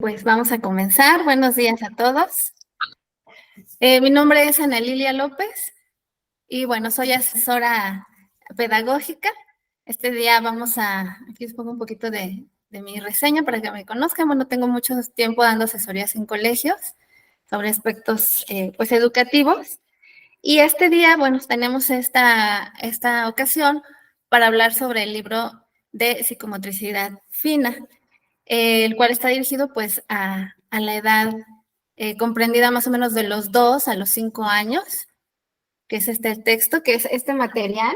Pues vamos a comenzar. Buenos días a todos. Mi nombre es Ana Lilia López y bueno, soy asesora pedagógica. Este día aquí les pongo un poquito de mi reseña para que me conozcan. Bueno, tengo mucho tiempo dando asesorías en colegios sobre aspectos pues educativos. Y este día, bueno, tenemos esta ocasión para hablar sobre el libro de psicomotricidad fina, el cual está dirigido pues a la edad comprendida más o menos de los 2 a los 5 años, que es este texto, que es este material,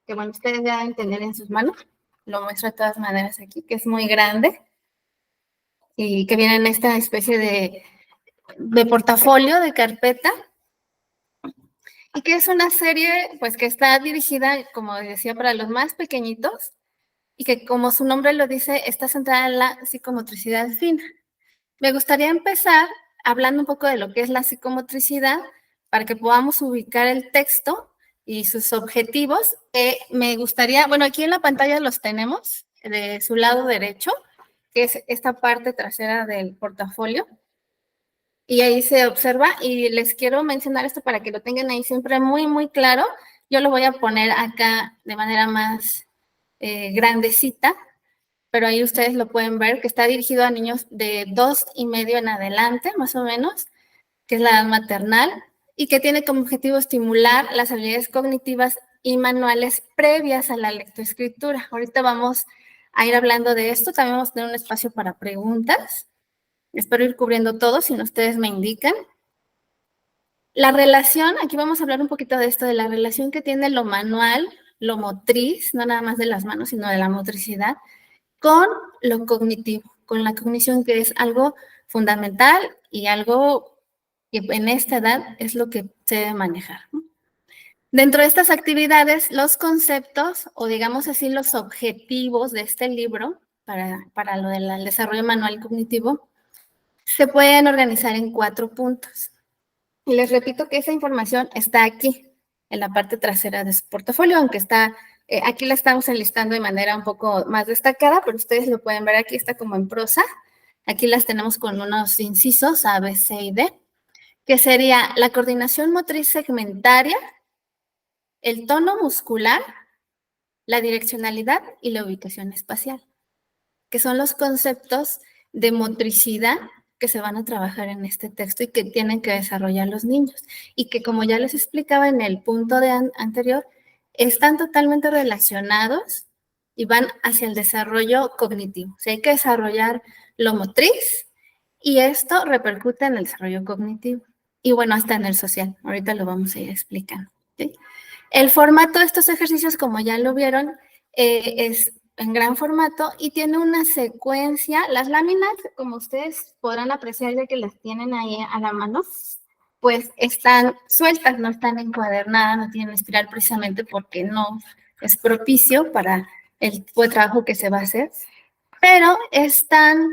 que bueno, ustedes ya deben tener en sus manos, lo muestro de todas maneras aquí, que es muy grande y que viene en esta especie de portafolio, de carpeta, y que es una serie pues que está dirigida, como decía, para los más pequeñitos y que como su nombre lo dice, está centrada en la psicomotricidad fina. Me gustaría empezar hablando un poco de lo que es la psicomotricidad para que podamos ubicar el texto y sus objetivos. Me gustaría, bueno, aquí en la pantalla los tenemos de su lado derecho, que es esta parte trasera del portafolio. Y ahí se observa, y les quiero mencionar esto para que lo tengan ahí siempre muy, muy claro. Yo lo voy a poner acá de manera más grandecita, pero ahí ustedes lo pueden ver, que está dirigido a niños de 2,5 en adelante, más o menos, que es la edad maternal, y que tiene como objetivo estimular las habilidades cognitivas y manuales previas a la lectoescritura. Ahorita vamos a ir hablando de esto, también vamos a tener un espacio para preguntas. Espero ir cubriendo todo, si no ustedes me indican. La relación, aquí vamos a hablar un poquito de esto, de la relación que tiene lo manual, lo motriz, no nada más de las manos, sino de la motricidad, con lo cognitivo, con la cognición, que es algo fundamental y algo que en esta edad es lo que se debe manejar. Dentro de estas actividades, los conceptos, o digamos así, los objetivos de este libro para lo del desarrollo manual cognitivo, se pueden organizar en 4 puntos. Y les repito que esa información está aquí, en la parte trasera de su portafolio, aunque está, aquí la estamos enlistando de manera un poco más destacada, pero ustedes lo pueden ver aquí, está como en prosa. Aquí las tenemos con unos incisos A, B, C y D, que sería la coordinación motriz segmentaria, el tono muscular, la direccionalidad y la ubicación espacial, que son los conceptos de motricidad que se van a trabajar en este texto y que tienen que desarrollar los niños. Y que, como ya les explicaba en el punto anterior, están totalmente relacionados y van hacia el desarrollo cognitivo. O sea, hay que desarrollar lo motriz y esto repercute en el desarrollo cognitivo. Y bueno, hasta en el social. Ahorita lo vamos a ir explicando. ¿Sí? El formato de estos ejercicios, como ya lo vieron, es en gran formato y tiene una secuencia. Las láminas, como ustedes podrán apreciar ya que las tienen ahí a la mano, pues están sueltas, no están encuadernadas, no tienen espiral precisamente porque no es propicio para el tipo de trabajo que se va a hacer, pero están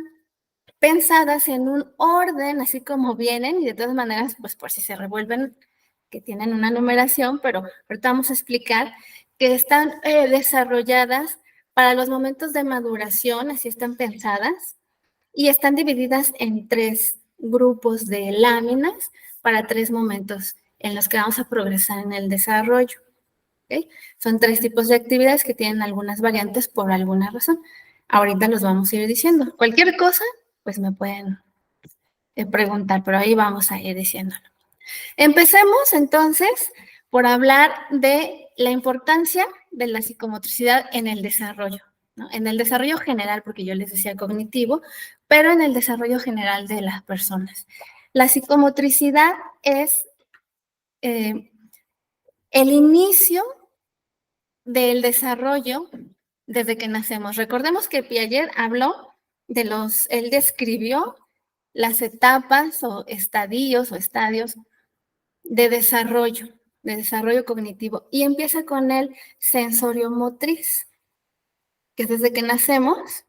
pensadas en un orden, así como vienen, y de todas maneras, pues por si se revuelven, que tienen una numeración, pero ahorita vamos a explicar que están desarrolladas para los momentos de maduración, así están pensadas, y están divididas en 3 grupos de láminas para 3 momentos en los que vamos a progresar en el desarrollo. ¿Okay? Son 3 tipos de actividades que tienen algunas variantes por alguna razón. Ahorita los vamos a ir diciendo. Cualquier cosa, pues me pueden preguntar, pero ahí vamos a ir diciéndolo. Empecemos entonces por hablar de la importancia de la psicomotricidad en el desarrollo, ¿no? En el desarrollo general, porque yo les decía cognitivo, pero en el desarrollo general de las personas. La psicomotricidad es el inicio del desarrollo desde que nacemos. Recordemos que Piaget habló él describió las etapas o estadios de desarrollo cognitivo, y empieza con el sensorio motriz, que es desde que nacemos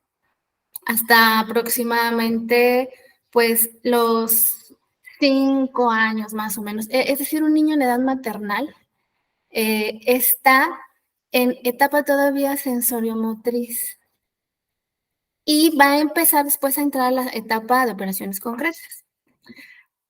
hasta aproximadamente pues los 5 años más o menos. Es decir, un niño en edad maternal está en etapa todavía sensorio motriz. y va a empezar después a entrar a la etapa de operaciones concretas.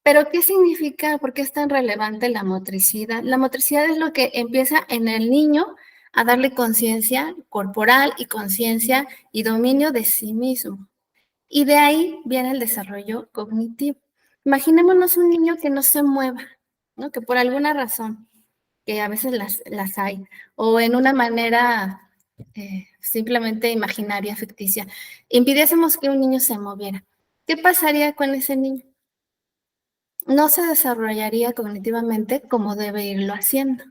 Pero, ¿qué significa? ¿Por qué es tan relevante la motricidad? La motricidad es lo que empieza en el niño a darle conciencia corporal y conciencia y dominio de sí mismo. Y de ahí viene el desarrollo cognitivo. Imaginémonos un niño que no se mueva, ¿no? Que por alguna razón, que a veces las hay, o en una manera simplemente imaginaria, ficticia, impidiésemos que un niño se moviera. ¿Qué pasaría con ese niño? No se desarrollaría cognitivamente como debe irlo haciendo.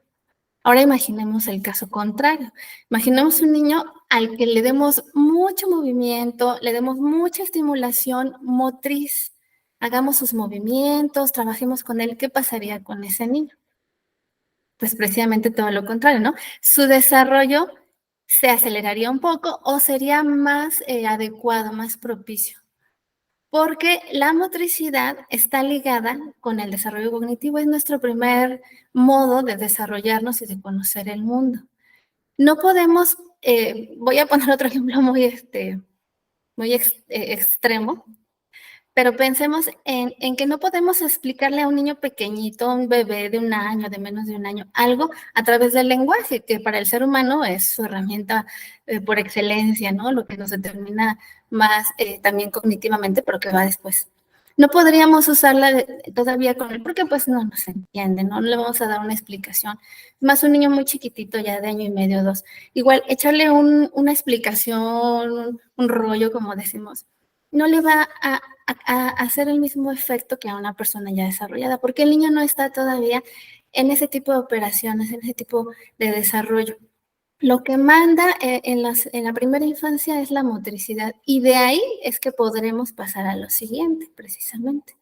Ahora imaginemos el caso contrario. Imaginemos un niño al que le demos mucho movimiento, le demos mucha estimulación motriz, hagamos sus movimientos, trabajemos con él. ¿Qué pasaría con ese niño? Pues precisamente todo lo contrario, ¿no? Su desarrollo se aceleraría un poco o sería más adecuado, más propicio. Porque la motricidad está ligada con el desarrollo cognitivo, es nuestro primer modo de desarrollarnos y de conocer el mundo. No podemos, voy a poner otro ejemplo muy extremo, pero pensemos en que no podemos explicarle a un niño pequeñito, a un bebé de 1 año, de menos de 1 año, algo a través del lenguaje, que para el ser humano es su herramienta por excelencia, ¿no? Lo que nos determina más también cognitivamente, pero que va después. No podríamos usarla todavía con él porque pues no nos entiende, ¿no? No le vamos a dar una explicación. Más un niño muy chiquitito, ya de 1 año y medio, 2. Igual, echarle una explicación, un rollo, como decimos, no le va a hacer el mismo efecto que a una persona ya desarrollada, porque el niño no está todavía en ese tipo de operaciones, en ese tipo de desarrollo. Lo que manda en la primera infancia es la motricidad y de ahí es que podremos pasar a lo siguiente, precisamente.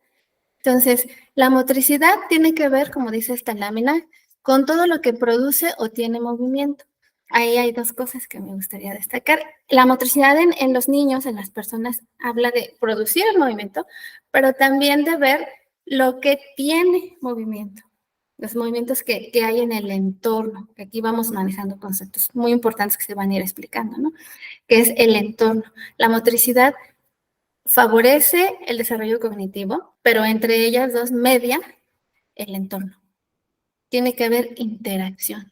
Entonces, la motricidad tiene que ver, como dice esta lámina, con todo lo que produce o tiene movimiento. Ahí hay 2 cosas que me gustaría destacar. La motricidad en los niños, en las personas, habla de producir el movimiento, pero también de ver lo que tiene movimiento, los movimientos que hay en el entorno, que aquí vamos manejando conceptos muy importantes que se van a ir explicando, ¿no? Que es el entorno. La motricidad favorece el desarrollo cognitivo, pero entre ellas 2 media el entorno. Tiene que haber interacción.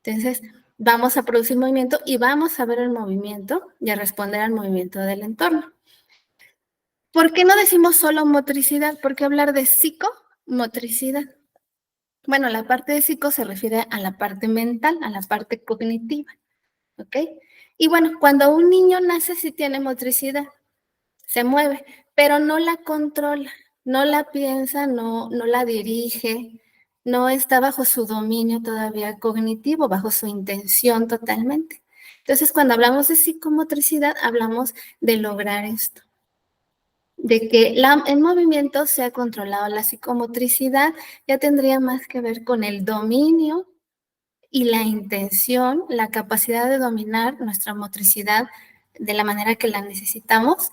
Entonces, vamos a producir movimiento y vamos a ver el movimiento y a responder al movimiento del entorno. ¿Por qué no decimos solo motricidad? ¿Por qué hablar de psicomotricidad? Bueno, la parte de psico se refiere a la parte mental, a la parte cognitiva, ¿ok? Y bueno, cuando un niño nace sí tiene motricidad, se mueve, pero no la controla, no la piensa, no la dirige, no está bajo su dominio todavía cognitivo, bajo su intención totalmente. Entonces, cuando hablamos de psicomotricidad, hablamos de lograr esto, de que el movimiento sea controlado. La psicomotricidad ya tendría más que ver con el dominio y la intención, la capacidad de dominar nuestra motricidad de la manera que la necesitamos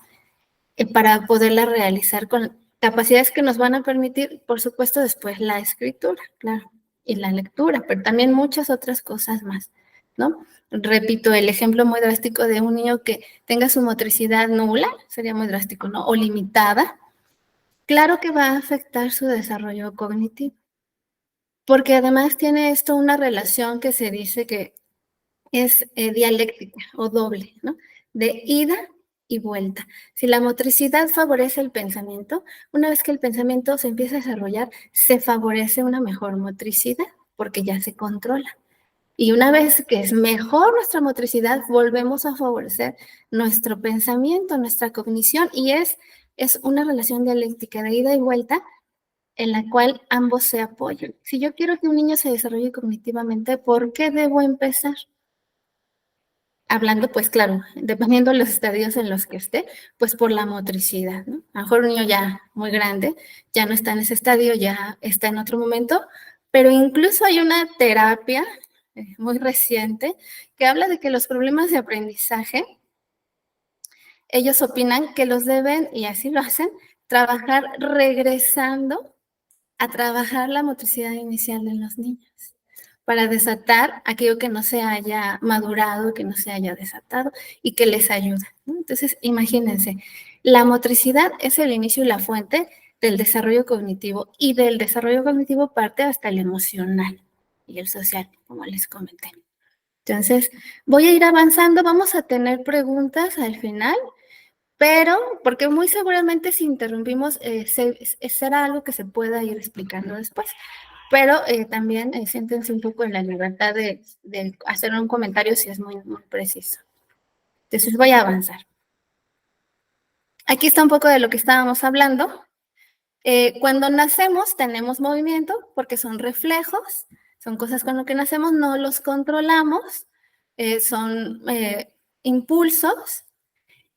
para poderla realizar con capacidades que nos van a permitir, por supuesto, después la escritura, claro, y la lectura, pero también muchas otras cosas más, ¿no? Repito, el ejemplo muy drástico de un niño que tenga su motricidad nula, sería muy drástico, ¿no? O limitada, claro que va a afectar su desarrollo cognitivo, porque además tiene esto una relación que se dice que es dialéctica o doble, ¿no? De ida y vuelta. Si la motricidad favorece el pensamiento, una vez que el pensamiento se empieza a desarrollar, se favorece una mejor motricidad porque ya se controla. Y una vez que es mejor nuestra motricidad, volvemos a favorecer nuestro pensamiento, nuestra cognición, y es una relación dialéctica de ida y vuelta en la cual ambos se apoyan. Si yo quiero que un niño se desarrolle cognitivamente, ¿por qué debo empezar? Hablando, pues claro, dependiendo de los estadios en los que esté, pues por la motricidad, ¿no? A lo mejor un niño ya muy grande, ya no está en ese estadio, ya está en otro momento, pero incluso hay una terapia muy reciente que habla de que los problemas de aprendizaje, ellos opinan que los deben, y así lo hacen, trabajar regresando a trabajar la motricidad inicial de los niños. para desatar aquello que no se haya madurado, que no se haya desatado y que les ayuda, ¿no? Entonces, imagínense, la motricidad es el inicio y la fuente del desarrollo cognitivo, y del desarrollo cognitivo parte hasta el emocional y el social, como les comenté. Entonces, voy a ir avanzando, vamos a tener preguntas al final, pero porque muy seguramente si interrumpimos será algo que se pueda ir explicando después. Pero también siéntense un poco en la libertad de hacer un comentario si es muy, muy preciso. Entonces voy a avanzar. Aquí está un poco de lo que estábamos hablando. Cuando nacemos tenemos movimiento porque son reflejos, son cosas con lo que nacemos, no los controlamos, son impulsos.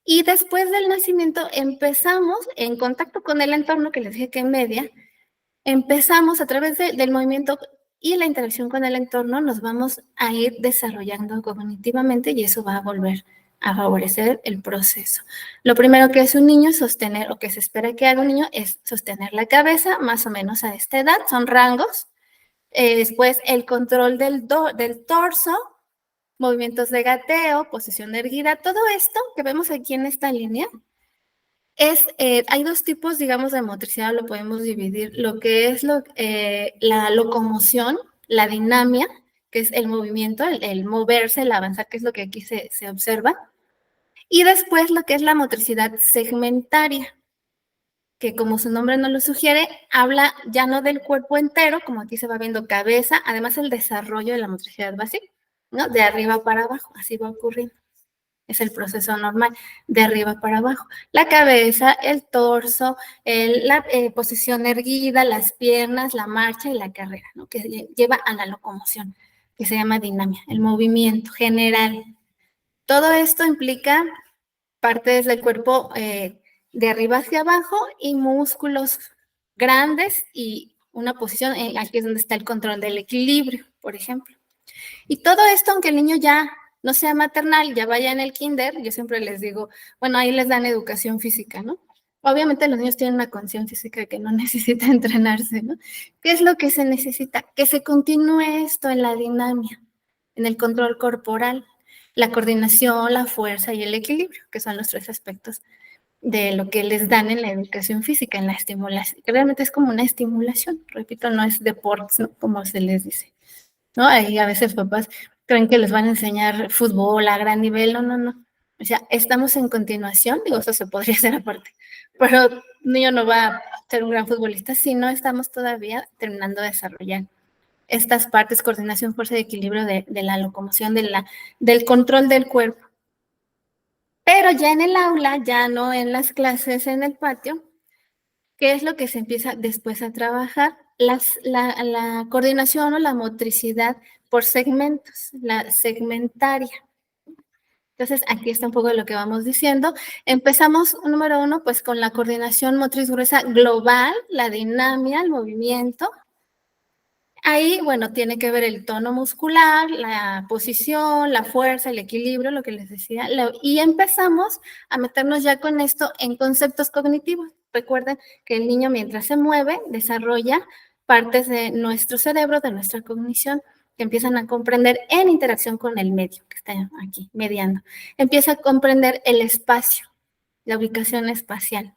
Y después del nacimiento empezamos en contacto con el entorno, que les dije que media, empezamos a través del movimiento y la interacción con el entorno, nos vamos a ir desarrollando cognitivamente y eso va a volver a favorecer el proceso. Lo primero que es un niño sostener, o que se espera que haga un niño, es sostener la cabeza más o menos a esta edad, son rangos. Después el control del torso, movimientos de gateo, posición erguida, todo esto que vemos aquí en esta línea, hay dos tipos, digamos, de motricidad, lo podemos dividir, lo que es la locomoción, la dinamia, que es el movimiento, el moverse, el avanzar, que es lo que aquí se observa, y después lo que es la motricidad segmentaria, que como su nombre no lo sugiere, habla ya no del cuerpo entero, como aquí se va viendo cabeza, además el desarrollo de la motricidad básica, ¿no? De arriba para abajo, así va ocurriendo. Es el proceso normal, de arriba para abajo. La cabeza, el torso, la posición erguida, las piernas, la marcha y la carrera, ¿no? Que lleva a la locomoción, que se llama dinamia, el movimiento general. Todo esto implica partes del cuerpo de arriba hacia abajo y músculos grandes y una posición, aquí es donde está el control del equilibrio, por ejemplo. Y todo esto, aunque el niño ya no sea maternal, ya vaya en el kinder, yo siempre les digo, bueno, ahí les dan educación física, ¿no? Obviamente los niños tienen una condición física que no necesita entrenarse, ¿no? ¿Qué es lo que se necesita? Que se continúe esto en la dinamia, en el control corporal, la coordinación, la fuerza y el equilibrio, que son los tres aspectos de lo que les dan en la educación física, en la estimulación, que realmente es como una estimulación, repito, no es deportes, ¿no? Como se les dice, ¿no? Ahí a veces papás creen que les van a enseñar fútbol a gran nivel, no, no, no. O sea, estamos en continuación, digo, eso se podría hacer aparte, pero un niño no va a ser un gran futbolista si no estamos todavía terminando de desarrollar estas partes, coordinación, fuerza y equilibrio de la locomoción, del control del cuerpo. Pero ya en el aula, ya no en las clases en el patio, ¿qué es lo que se empieza después a trabajar? La coordinación o la motricidad por segmentos, la segmentaria. Entonces, aquí está un poco de lo que vamos diciendo. Empezamos, número uno, pues con la coordinación motriz gruesa global, la dinamia, el movimiento. Ahí, bueno, tiene que ver el tono muscular, la posición, la fuerza, el equilibrio, lo que les decía. Y empezamos a meternos ya con esto en conceptos cognitivos. Recuerden que el niño mientras se mueve desarrolla partes de nuestro cerebro, de nuestra cognición, que empiezan a comprender en interacción con el medio que está aquí mediando. Empieza a comprender el espacio, la ubicación espacial,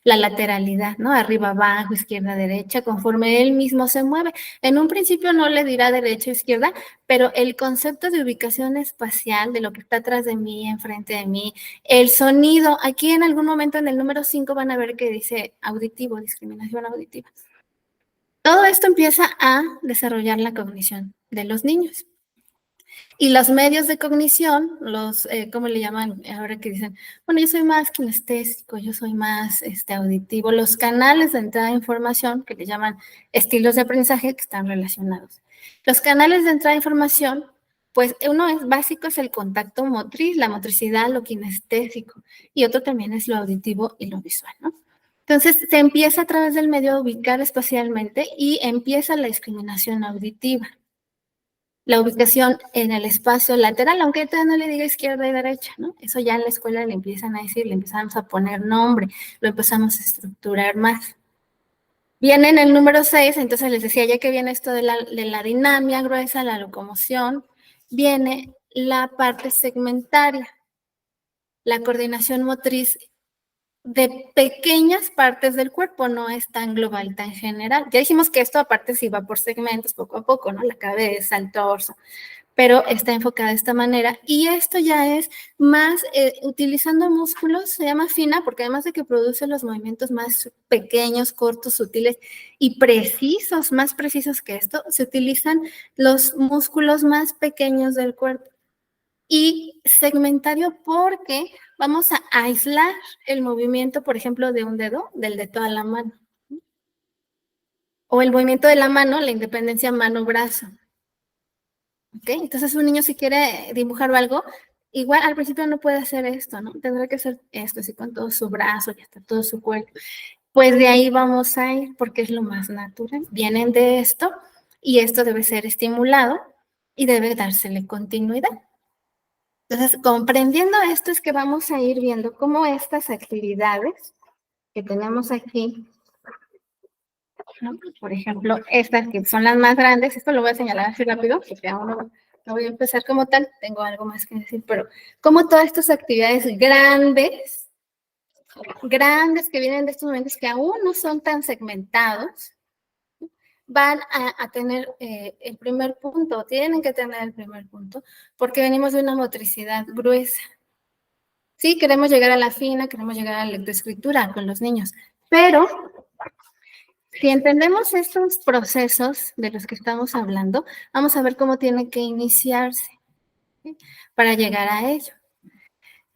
la lateralidad, ¿no? Arriba, abajo, izquierda, derecha, conforme él mismo se mueve. En un principio no le dirá derecha o izquierda, pero el concepto de ubicación espacial, de lo que está atrás de mí, enfrente de mí, el sonido, aquí en algún momento en el número 5 van a ver que dice auditivo, discriminación auditiva. Todo esto empieza a desarrollar la cognición de los niños. Y los medios de cognición, ¿cómo le llaman ahora que dicen? Bueno, yo soy más kinestésico, yo soy más auditivo. Los canales de entrada de información, que le llaman estilos de aprendizaje, que están relacionados. Los canales de entrada de información, pues uno es básico, es el contacto motriz, la motricidad, lo kinestésico, y otro también es lo auditivo y lo visual, ¿no? Entonces, se empieza a través del medio a ubicar espacialmente y empieza la discriminación auditiva. La ubicación en el espacio lateral, aunque todavía no le diga izquierda y derecha, ¿no? Eso ya en la escuela le empiezan a decir, le empezamos a poner nombre, lo empezamos a estructurar más. Viene en el número 6, entonces les decía, ya que viene esto de la dinamia gruesa, la locomoción, viene la parte segmentaria, la coordinación motriz de pequeñas partes del cuerpo, no es tan global, tan general. Ya dijimos que esto aparte sí va por segmentos poco a poco, ¿no? La cabeza, el torso, pero está enfocada de esta manera. Y esto ya es más, utilizando músculos, se llama fina, porque además de que produce los movimientos más pequeños, cortos, sutiles y precisos, más precisos que esto, se utilizan los músculos más pequeños del cuerpo. Y segmentario porque vamos a aislar el movimiento, por ejemplo, de un dedo, del de toda la mano. O el movimiento de la mano, la independencia mano-brazo. ¿Okay? Entonces un niño si quiere dibujar algo, igual al principio no puede hacer esto, ¿no? Tendrá que hacer esto, así con todo su brazo y hasta todo su cuerpo. Pues de ahí vamos a ir porque es lo más natural. Vienen de esto y esto debe ser estimulado y debe dársele continuidad. Entonces, comprendiendo esto es que vamos a ir viendo cómo estas actividades que tenemos aquí, ¿no? Por ejemplo, estas que son las más grandes, esto lo voy a señalar así rápido, porque aún no voy a empezar como tal, tengo algo más que decir, pero como todas estas actividades grandes que vienen de estos momentos que aún no son tan segmentados, van a tener el primer punto, tienen que tener el primer punto, porque venimos de una motricidad gruesa. Sí, queremos llegar a la fina, queremos llegar a la lectoescritura con los niños, pero si entendemos estos procesos de los que estamos hablando, vamos a ver cómo tiene que iniciarse, ¿sí? Para llegar a ello.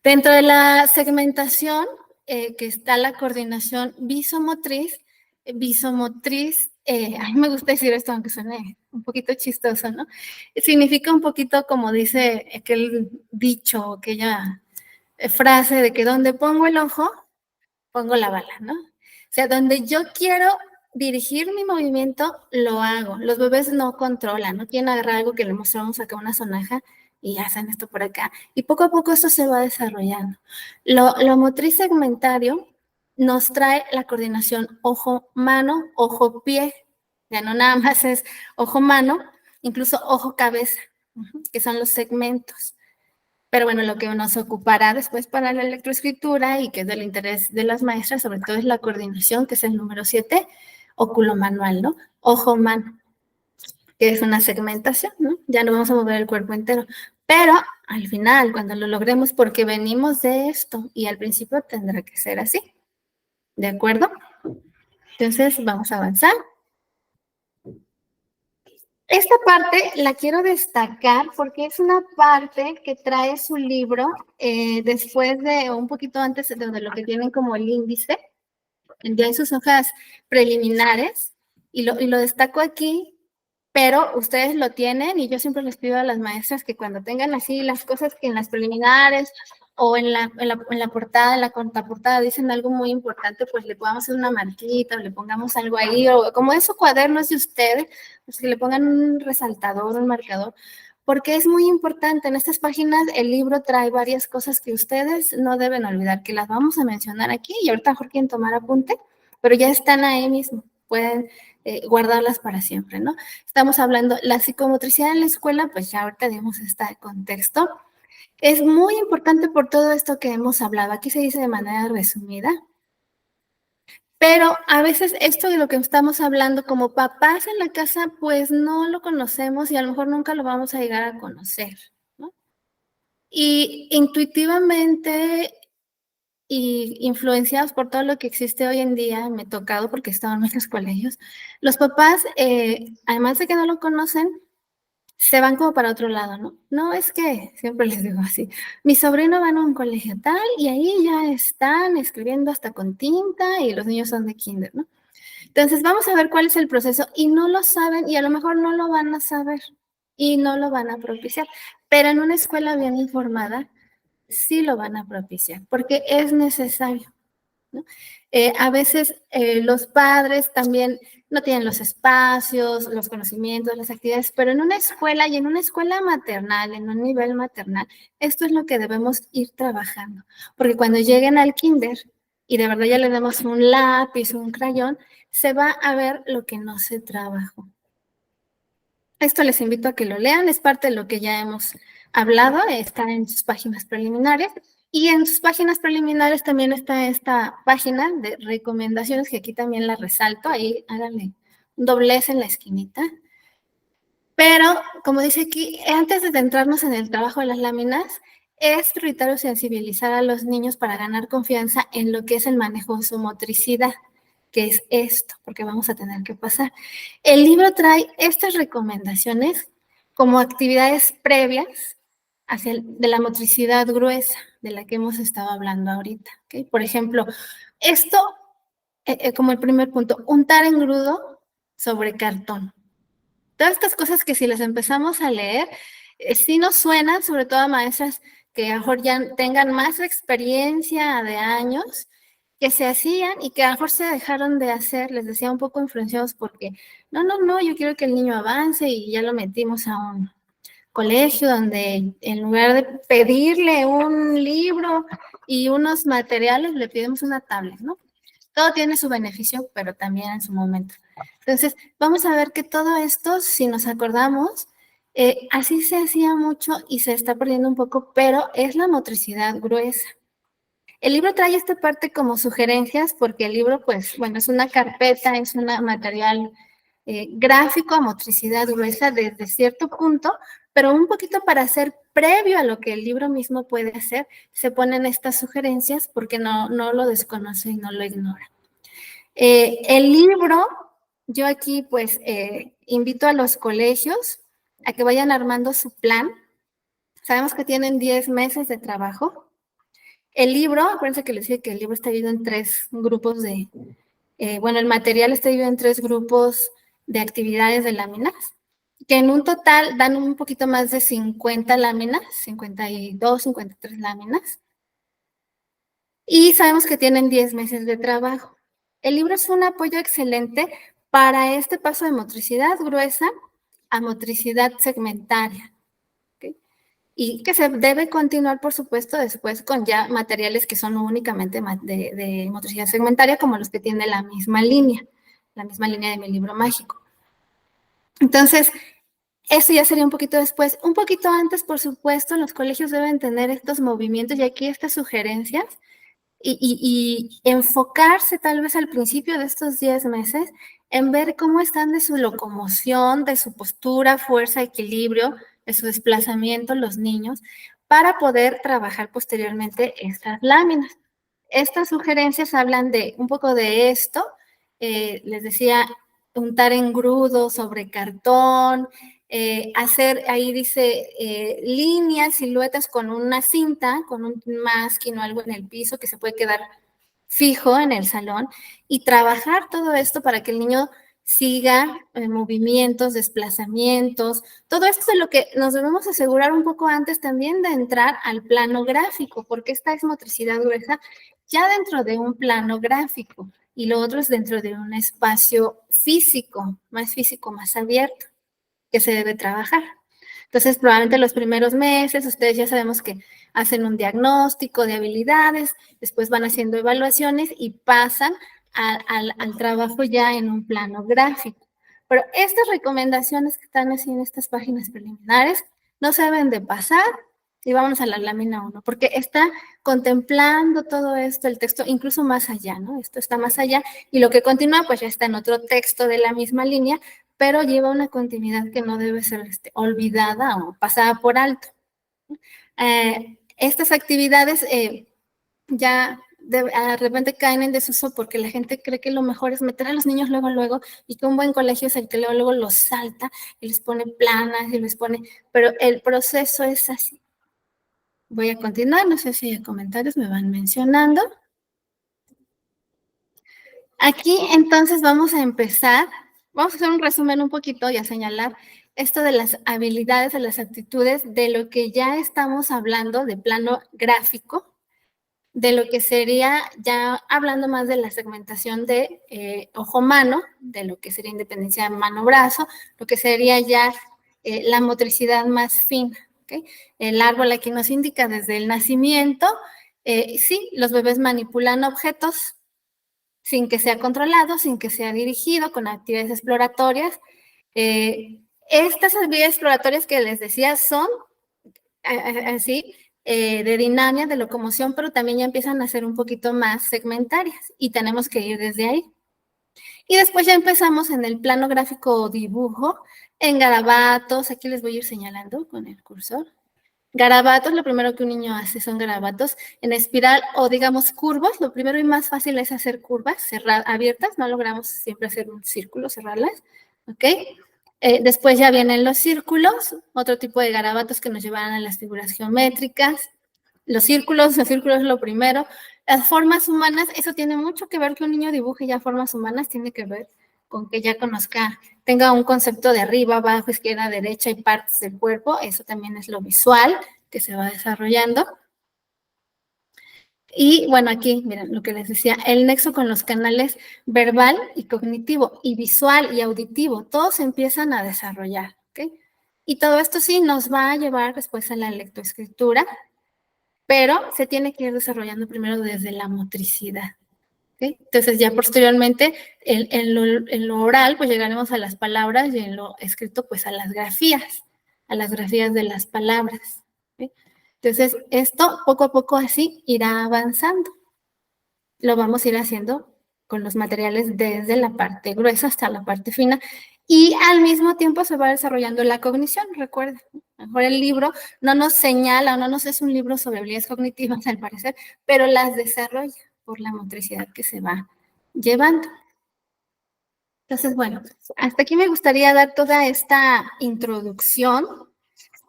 Dentro de la segmentación, que está la coordinación visomotriz, a mí me gusta decir esto, aunque suene un poquito chistoso, ¿no? Significa un poquito como dice aquel dicho, aquella frase de que donde pongo el ojo, pongo la bala, ¿no? O sea, donde yo quiero dirigir mi movimiento, lo hago. Los bebés no controlan, no quieren agarrar algo que le mostramos acá, una sonaja, y hacen esto por acá. Y poco a poco esto se va desarrollando. Lo motriz segmentario nos trae la coordinación ojo-mano, ojo-pie. Ya no nada más es ojo-mano, incluso ojo-cabeza, que son los segmentos. Pero bueno, lo que nos ocupará después para la electroescritura y que es del interés de las maestras, sobre todo es la coordinación, que es el número 7, óculo-manual, ¿no? Ojo-mano, que es una segmentación, ¿no? Ya no vamos a mover el cuerpo entero. Pero al final, cuando lo logremos, porque venimos de esto y al principio tendrá que ser así. ¿De acuerdo? Entonces, vamos a avanzar. Esta parte la quiero destacar porque es una parte que trae su libro después de, un poquito antes de lo que tienen como el índice, ya en sus hojas preliminares, y lo destaco aquí, pero ustedes lo tienen y yo siempre les pido a las maestras que cuando tengan así las cosas que en las preliminares o en la portada, en la contraportada dicen algo muy importante, pues le podamos hacer una marquita o le pongamos algo ahí, o como esos cuadernos de ustedes, pues que le pongan un resaltador, un marcador, porque es muy importante. En estas páginas el libro trae varias cosas que ustedes no deben olvidar, que las vamos a mencionar aquí y ahorita mejor quieren tomar apunte, pero ya están ahí mismo, pueden guardarlas para siempre, ¿no? Estamos hablando, la psicomotricidad en la escuela, pues ya ahorita dimos este contexto. Es muy importante por todo esto que hemos hablado. Aquí se dice de manera resumida. Pero a veces esto de lo que estamos hablando como papás en la casa, pues no lo conocemos y a lo mejor nunca lo vamos a llegar a conocer, ¿no? Y intuitivamente y influenciados por todo lo que existe hoy en día, me he tocado porque he estado en muchos colegios, los papás, además de que no lo conocen, se van como para otro lado, ¿no? No, es que, siempre les digo así, mi sobrino va a un colegio tal y ahí ya están escribiendo hasta con tinta y los niños son de kinder, ¿no? Entonces vamos a ver cuál es el proceso y no lo saben y a lo mejor no lo van a saber y no lo van a propiciar, pero en una escuela bien informada sí lo van a propiciar porque es necesario, ¿no? A veces los padres también no tienen los espacios, los conocimientos, las actividades, pero en una escuela y en una escuela maternal, en un nivel maternal, esto es lo que debemos ir trabajando, porque cuando lleguen al kinder, y de verdad ya le damos un lápiz o un crayón, se va a ver lo que no se trabajó. Esto les invito a que lo lean, es parte de lo que ya hemos hablado, está en sus páginas preliminares. Y en sus páginas preliminares también está esta página de recomendaciones, que aquí también la resalto, ahí háganle un doblez en la esquinita. Pero, como dice aquí, antes de centrarnos en el trabajo de las láminas, es prioritario sensibilizar a los niños para ganar confianza en lo que es el manejo de su motricidad, que es esto, porque vamos a tener que pasar. El libro trae estas recomendaciones como actividades previas de la motricidad gruesa, de la que hemos estado hablando ahorita. ¿Okay? Por ejemplo, esto, como el primer punto, untar engrudo sobre cartón. Todas estas cosas que si las empezamos a leer, sí nos suenan, sobre todo a maestras que a lo mejor ya tengan más experiencia de años, que se hacían y que a lo mejor se dejaron de hacer, les decía, un poco influenciados porque, no, yo quiero que el niño avance y ya lo metimos a un colegio donde en lugar de pedirle un libro y unos materiales, le pedimos una tablet, ¿no? Todo tiene su beneficio, pero también en su momento. Entonces, vamos a ver que todo esto, si nos acordamos, así se hacía mucho y se está perdiendo un poco, pero es la motricidad gruesa. El libro trae esta parte como sugerencias porque el libro, pues, bueno, es una carpeta, es un material gráfico a motricidad gruesa desde cierto punto, pero un poquito para hacer previo a lo que el libro mismo puede hacer, se ponen estas sugerencias porque no lo desconoce y no lo ignora. El libro, yo aquí pues invito a los colegios a que vayan armando su plan. Sabemos que tienen 10 meses de trabajo. El libro, acuérdense que les dije que el libro está dividido en 3 grupos el material está dividido en 3 grupos de actividades de láminas, que en un total dan un poquito más de 50 láminas, 52, 53 láminas. Y sabemos que tienen 10 meses de trabajo. El libro es un apoyo excelente para este paso de motricidad gruesa a motricidad segmentaria. ¿Okay? Y que se debe continuar, por supuesto, después con ya materiales que son únicamente de motricidad segmentaria, como los que tiene la misma línea de mi libro mágico. Entonces, eso ya sería un poquito después. Un poquito antes, por supuesto, los colegios deben tener estos movimientos y aquí estas sugerencias y enfocarse tal vez al principio de estos 10 meses en ver cómo están de su locomoción, de su postura, fuerza, equilibrio, de su desplazamiento los niños, para poder trabajar posteriormente estas láminas. Estas sugerencias hablan de un poco de esto, les decía, untar engrudo sobre cartón, hacer, ahí dice, líneas, siluetas con una cinta, con un masking o algo en el piso que se puede quedar fijo en el salón y trabajar todo esto para que el niño siga movimientos, desplazamientos, todo esto es de lo que nos debemos asegurar un poco antes también de entrar al plano gráfico, porque esta es motricidad gruesa ya dentro de un plano gráfico y lo otro es dentro de un espacio físico, más abierto que se debe trabajar. Entonces, probablemente los primeros meses, ustedes ya sabemos que hacen un diagnóstico de habilidades, después van haciendo evaluaciones y pasan al trabajo ya en un plano gráfico. Pero estas recomendaciones que están así en estas páginas preliminares no se deben de pasar y vamos a la lámina 1, porque está contemplando todo esto, el texto, incluso más allá, ¿no? Esto está más allá y lo que continúa pues ya está en otro texto de la misma línea, pero lleva una continuidad que no debe ser olvidada o pasada por alto. Estas actividades ya de repente caen en desuso porque la gente cree que lo mejor es meter a los niños luego, y que un buen colegio es el que luego los salta y les pone planas y les pone, pero el proceso es así. Voy a continuar, no sé si hay comentarios me van mencionando. Aquí entonces vamos a empezar, vamos a hacer un resumen un poquito y a señalar esto de las habilidades, de las actitudes, de lo que ya estamos hablando de plano gráfico, de lo que sería ya hablando más de la segmentación de ojo-mano, de lo que sería independencia mano-brazo, lo que sería ya la motricidad más fina. ¿Okay? El árbol aquí nos indica desde el nacimiento Sí, los bebés manipulan objetos sin que sea controlado, sin que sea dirigido, con actividades exploratorias. Estas actividades exploratorias que les decía son así de dinámica, de locomoción, pero también ya empiezan a ser un poquito más segmentarias y tenemos que ir desde ahí. Y después ya empezamos en el plano gráfico o dibujo, en garabatos, aquí les voy a ir señalando con el cursor. Garabatos, lo primero que un niño hace son garabatos en espiral o digamos curvos. Lo primero y más fácil es hacer curvas abiertas, no logramos siempre hacer un círculo, cerrarlas, ¿ok? Después ya vienen los círculos, otro tipo de garabatos que nos llevarán a las figuras geométricas. Los círculos es lo primero. Las formas humanas, eso tiene mucho que ver que un niño dibuje ya formas humanas, tiene que ver con que ya conozca, tenga un concepto de arriba, abajo, izquierda, derecha y partes del cuerpo. Eso también es lo visual que se va desarrollando. Y bueno, aquí, miren lo que les decía, el nexo con los canales verbal y cognitivo, y visual y auditivo, todos se empiezan a desarrollar, ¿ok? Y todo esto sí nos va a llevar después a la lectoescritura, pero se tiene que ir desarrollando primero desde la motricidad. ¿Okay? Entonces ya posteriormente en lo oral pues llegaremos a las palabras y en lo escrito pues a las grafías de las palabras. ¿Okay? Entonces esto poco a poco así irá avanzando. Lo vamos a ir haciendo con los materiales desde la parte gruesa hasta la parte fina y al mismo tiempo se va desarrollando la cognición, recuerden. Mejor el libro no nos señala, no nos es un libro sobre habilidades cognitivas al parecer, pero las desarrolla por la motricidad que se va llevando. Entonces, bueno, hasta aquí me gustaría dar toda esta introducción.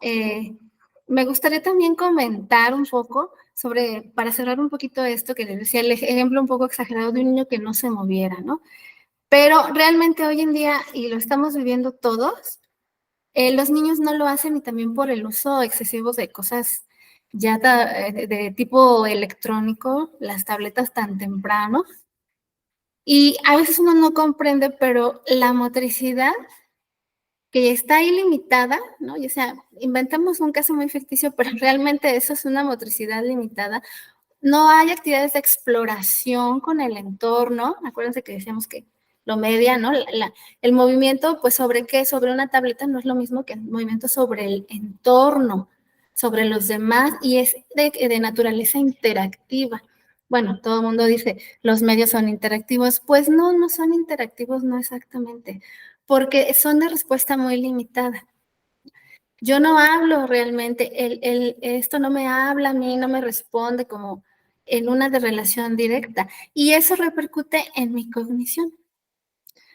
Me gustaría también comentar un poco sobre, para cerrar un poquito esto que les decía, el ejemplo un poco exagerado de un niño que no se moviera, ¿no? Pero realmente hoy en día, y lo estamos viviendo todos, los niños no lo hacen y también por el uso excesivo de cosas ya de tipo electrónico, las tabletas tan temprano. Y a veces uno no comprende, pero la motricidad que está ilimitada, ¿no? Y, o sea, inventamos un caso muy ficticio, pero realmente eso es una motricidad limitada. No hay actividades de exploración con el entorno. Acuérdense que decíamos que lo media, ¿no? El movimiento, pues, ¿sobre qué? Sobre una tableta no es lo mismo que el movimiento sobre el entorno, sobre los demás, y es de naturaleza interactiva. Bueno, todo el mundo dice, los medios son interactivos. Pues no, no son interactivos, no exactamente, porque son de respuesta muy limitada. Yo no hablo realmente, esto no me habla a mí, no me responde como en una de relación directa. Y eso repercute en mi cognición.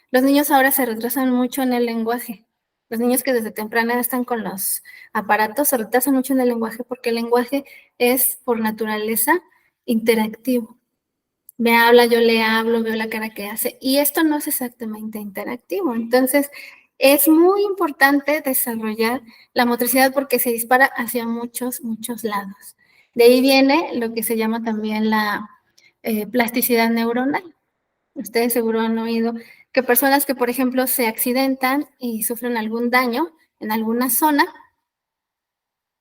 Los niños ahora se retrasan mucho en el lenguaje. Los niños que desde temprana edad están con los aparatos se retrasan mucho en el lenguaje porque el lenguaje es por naturaleza interactivo. Me habla, yo le hablo, veo la cara que hace, y esto no es exactamente interactivo. Entonces, es muy importante desarrollar la motricidad porque se dispara hacia muchos, muchos lados. De ahí viene lo que se llama también la plasticidad neuronal. Ustedes seguro han oído que personas que, por ejemplo, se accidentan y sufren algún daño en alguna zona,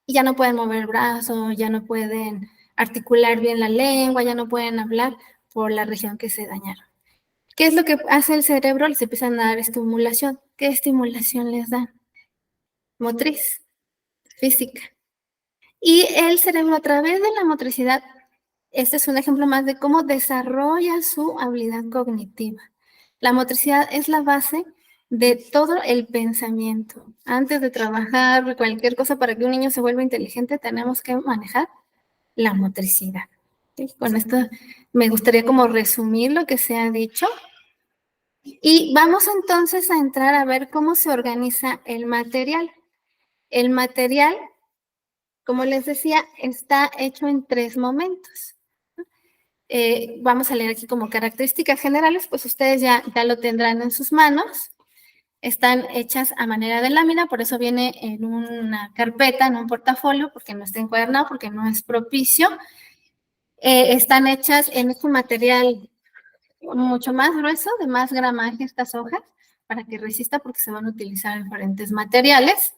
y ya no pueden mover el brazo, ya no pueden articular bien la lengua, ya no pueden hablar por la región que se dañaron. ¿Qué es lo que hace el cerebro? Les empiezan a dar estimulación. ¿Qué estimulación les dan? Motriz, física. Y el cerebro a través de la motricidad, este es un ejemplo más de cómo desarrolla su habilidad cognitiva. La motricidad es la base de todo el pensamiento. Antes de trabajar cualquier cosa para que un niño se vuelva inteligente, tenemos que manejar la motricidad. ¿Sí? Con esto me gustaría como resumir lo que se ha dicho. Y vamos entonces a entrar a ver cómo se organiza el material. El material, como les decía, está hecho en 3 momentos. Vamos a leer aquí como características generales, pues ustedes ya lo tendrán en sus manos. Están hechas a manera de lámina, por eso viene en una carpeta, en un portafolio, porque no está encuadernado, porque no es propicio. Están hechas en este material mucho más grueso, de más gramaje estas hojas, para que resista porque se van a utilizar diferentes materiales.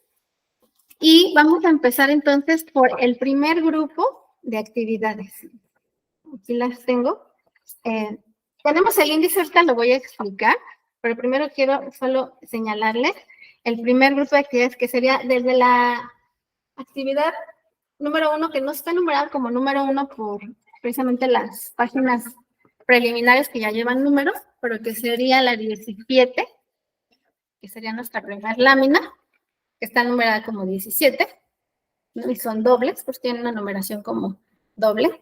Y vamos a empezar entonces por el primer grupo de actividades. Aquí las tengo. Tenemos el índice, ahorita lo voy a explicar, pero primero quiero solo señalarles el primer grupo de actividades que sería desde la actividad número 1, que no está numerada como número 1 por precisamente las páginas preliminares que ya llevan números, pero que sería la 17, que sería nuestra primera lámina, que está numerada como 17, ¿no? Y son dobles, pues tienen una numeración como doble,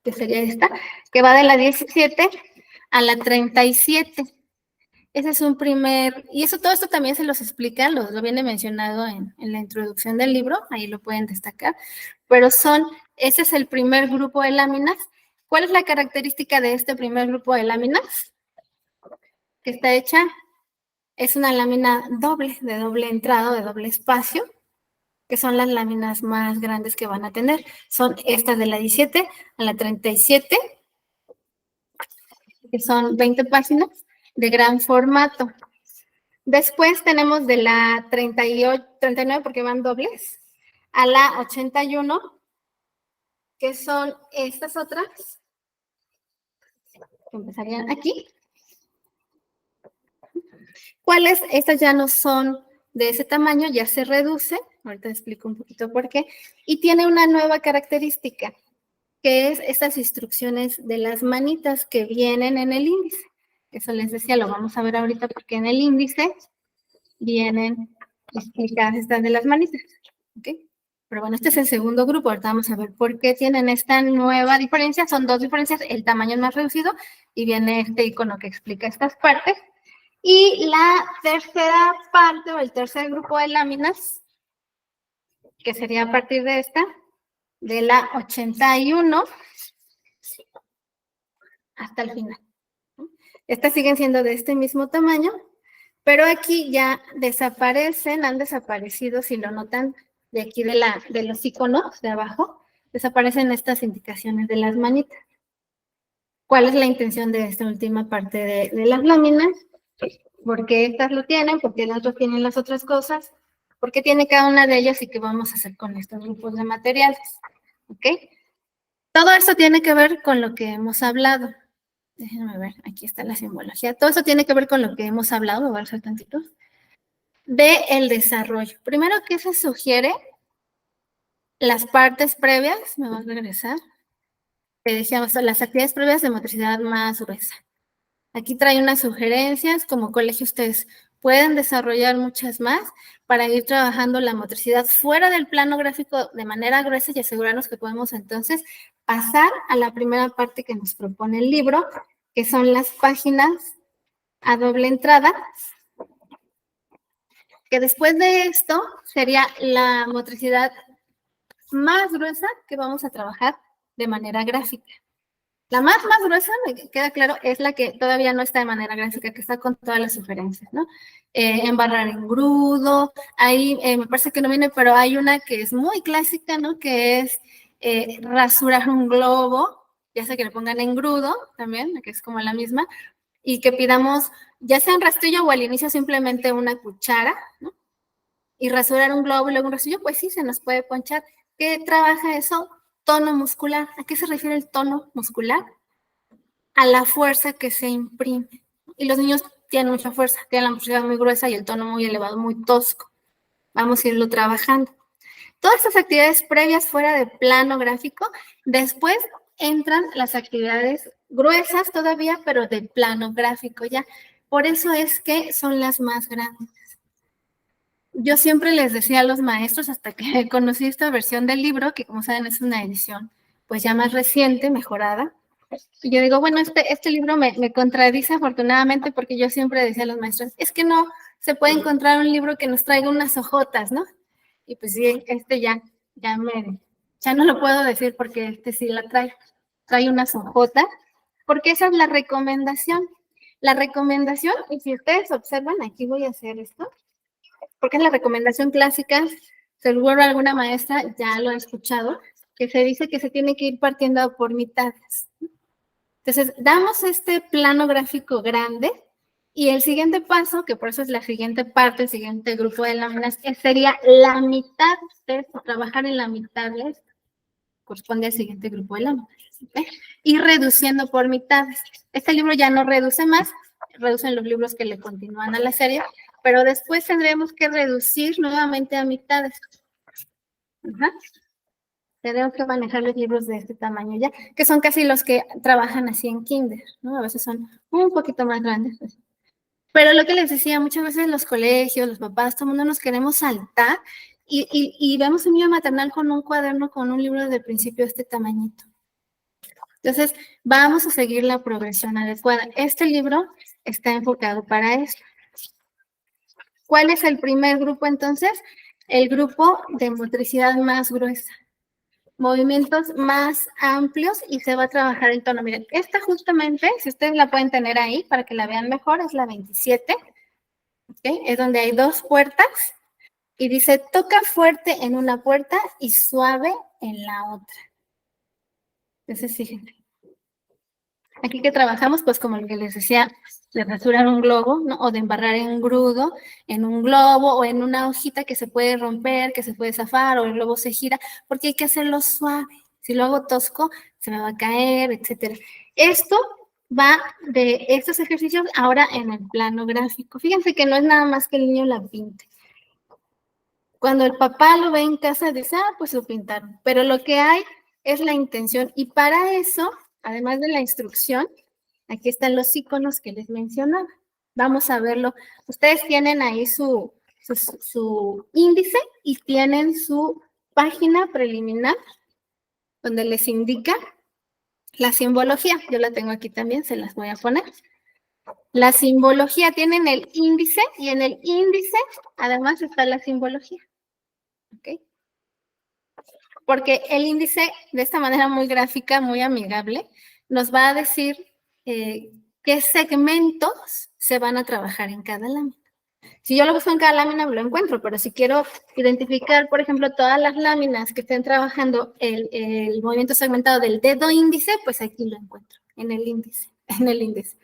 que sería esta, que va de la 17 a la 37. Ese es un primer, y todo esto también se los explica, lo viene mencionado en la introducción del libro, ahí lo pueden destacar, pero ese es el primer grupo de láminas. ¿Cuál es la característica de este primer grupo de láminas? Que está hecha, es una lámina doble, de doble entrada, de doble espacio, que son las láminas más grandes que van a tener. Son estas de la 17 a la 37, que son 20 páginas de gran formato. Después tenemos de la 38, 39, porque van dobles, a la 81, que son estas otras, que empezarían aquí. ¿Cuáles? Estas ya no son de ese tamaño, ya se reduce, ahorita explico un poquito por qué, y tiene una nueva característica, que es estas instrucciones de las manitas que vienen en el índice. Eso les decía, lo vamos a ver ahorita porque en el índice vienen explicadas estas de las manitas, ¿ok? Pero bueno, este es el segundo grupo, ahorita vamos a ver por qué tienen esta nueva diferencia, son dos diferencias, el tamaño es más reducido y viene este icono que explica estas partes. Y la tercera parte o el tercer grupo de láminas, que sería a partir de esta, de la 81 hasta el final. Estas siguen siendo de este mismo tamaño, pero aquí ya desaparecen, han desaparecido, si lo notan, de aquí de los iconos de abajo, desaparecen estas indicaciones de las manitas. ¿Cuál es la intención de esta última parte de las láminas? Porque estas lo tienen, porque las otros tienen las otras cosas, porque tiene cada una de ellas y qué vamos a hacer con estos grupos de materiales. ¿Ok? Todo esto tiene que ver con lo que hemos hablado. Déjenme ver, aquí está la simbología. Todo eso tiene que ver con lo que hemos hablado, voy a bajar tantito, de el desarrollo. Primero, ¿qué se sugiere? Las partes previas, me voy a regresar, que decíamos, las actividades previas de motricidad más gruesa. Aquí trae unas sugerencias, como colegio ustedes pueden desarrollar muchas más para ir trabajando la motricidad fuera del plano gráfico de manera gruesa y asegurarnos que podemos entonces pasar a la primera parte que nos propone el libro, que son las páginas a doble entrada, que después de esto sería la motricidad más gruesa que vamos a trabajar de manera gráfica. La más gruesa, me queda claro, es la que todavía no está de manera gráfica, que está con todas las sugerencias, ¿no? Embarrar en grudo, ahí me parece que no viene, pero hay una que es muy clásica, ¿no? Que es rasurar un globo, ya sea que le pongan en grudo también, que es como la misma, y que pidamos, ya sea un rastrillo o al inicio simplemente una cuchara, ¿no? Y rasurar un globo y luego un rastrillo, pues sí, se nos puede ponchar. ¿Qué trabaja eso? Tono muscular. ¿A qué se refiere el tono muscular? A la fuerza que se imprime. Y los niños tienen mucha fuerza, tienen la motricidad muy gruesa y el tono muy elevado, muy tosco. Vamos a irlo trabajando. Todas estas actividades previas fuera de plano gráfico, después entran las actividades gruesas todavía, pero de plano gráfico ya. Por eso es que son las más grandes. Yo siempre les decía a los maestros, hasta que conocí esta versión del libro, que como saben es una edición pues ya más reciente, mejorada. Y yo digo, bueno, este libro me contradice afortunadamente, porque yo siempre decía a los maestros, es que no se puede encontrar un libro que nos traiga unas hojotas, ¿no? Y pues sí, ya no lo puedo decir porque sí la trae unas hojotas, porque esa es la recomendación. La recomendación, y si ustedes observan, aquí voy a hacer esto, porque es la recomendación clásica, seguro alguna maestra ya lo ha escuchado, que se dice que se tiene que ir partiendo por mitades. Entonces, damos este plano gráfico grande y el siguiente paso, que por eso es la siguiente parte, el siguiente grupo de láminas, sería la mitad de esto, trabajar en la mitad de esto. corresponde al siguiente grupo de láminas. ¿Okay? Y reduciendo por mitades. Este libro ya no reduce más, reducen los libros que le continúan a la serie, pero después tendremos que reducir nuevamente a mitades. Ajá. Tenemos que manejar los libros de este tamaño ya, que son casi los que trabajan así en kinder, ¿no? A veces son un poquito más grandes. Pero lo que les decía, muchas veces los colegios, los papás, todo el mundo nos queremos saltar y vemos un niño maternal con un cuaderno, con un libro de principio de este tamañito. Entonces, vamos a seguir la progresión adecuada. Este libro está enfocado para esto. ¿Cuál es el primer grupo entonces? El grupo de motricidad más gruesa. Movimientos más amplios y se va a trabajar en tono. Miren, esta justamente, si ustedes la pueden tener ahí para que la vean mejor, es la 27. ¿Okay? Es donde hay 2 puertas y dice, toca fuerte en una puerta y suave en la otra. Entonces, fíjense. Aquí que trabajamos, pues como lo que les decía, de rasurar un globo, ¿no? O de embarrar en grudo, en un globo o en una hojita que se puede romper, que se puede zafar o el globo se gira, porque hay que hacerlo suave. Si lo hago tosco, se me va a caer, etcétera. Esto va de estos ejercicios ahora en el plano gráfico. Fíjense que no es nada más que el niño la pinte. Cuando el papá lo ve en casa, dice, pues lo pintaron. Pero lo que hay es la intención. Y para eso, además de la instrucción, aquí están los iconos que les mencionaba. Vamos a verlo. Ustedes tienen ahí su índice y tienen su página preliminar donde les indica la simbología. Yo la tengo aquí también, se las voy a poner. La simbología, tienen el índice y en el índice además está la simbología. ¿Ok? Porque el índice, de esta manera muy gráfica, muy amigable, nos va a decir qué segmentos se van a trabajar en cada lámina. Si yo lo busco en cada lámina, lo encuentro, pero si quiero identificar, por ejemplo, todas las láminas que estén trabajando el movimiento segmentado del dedo índice, pues aquí lo encuentro, en el índice. En el índice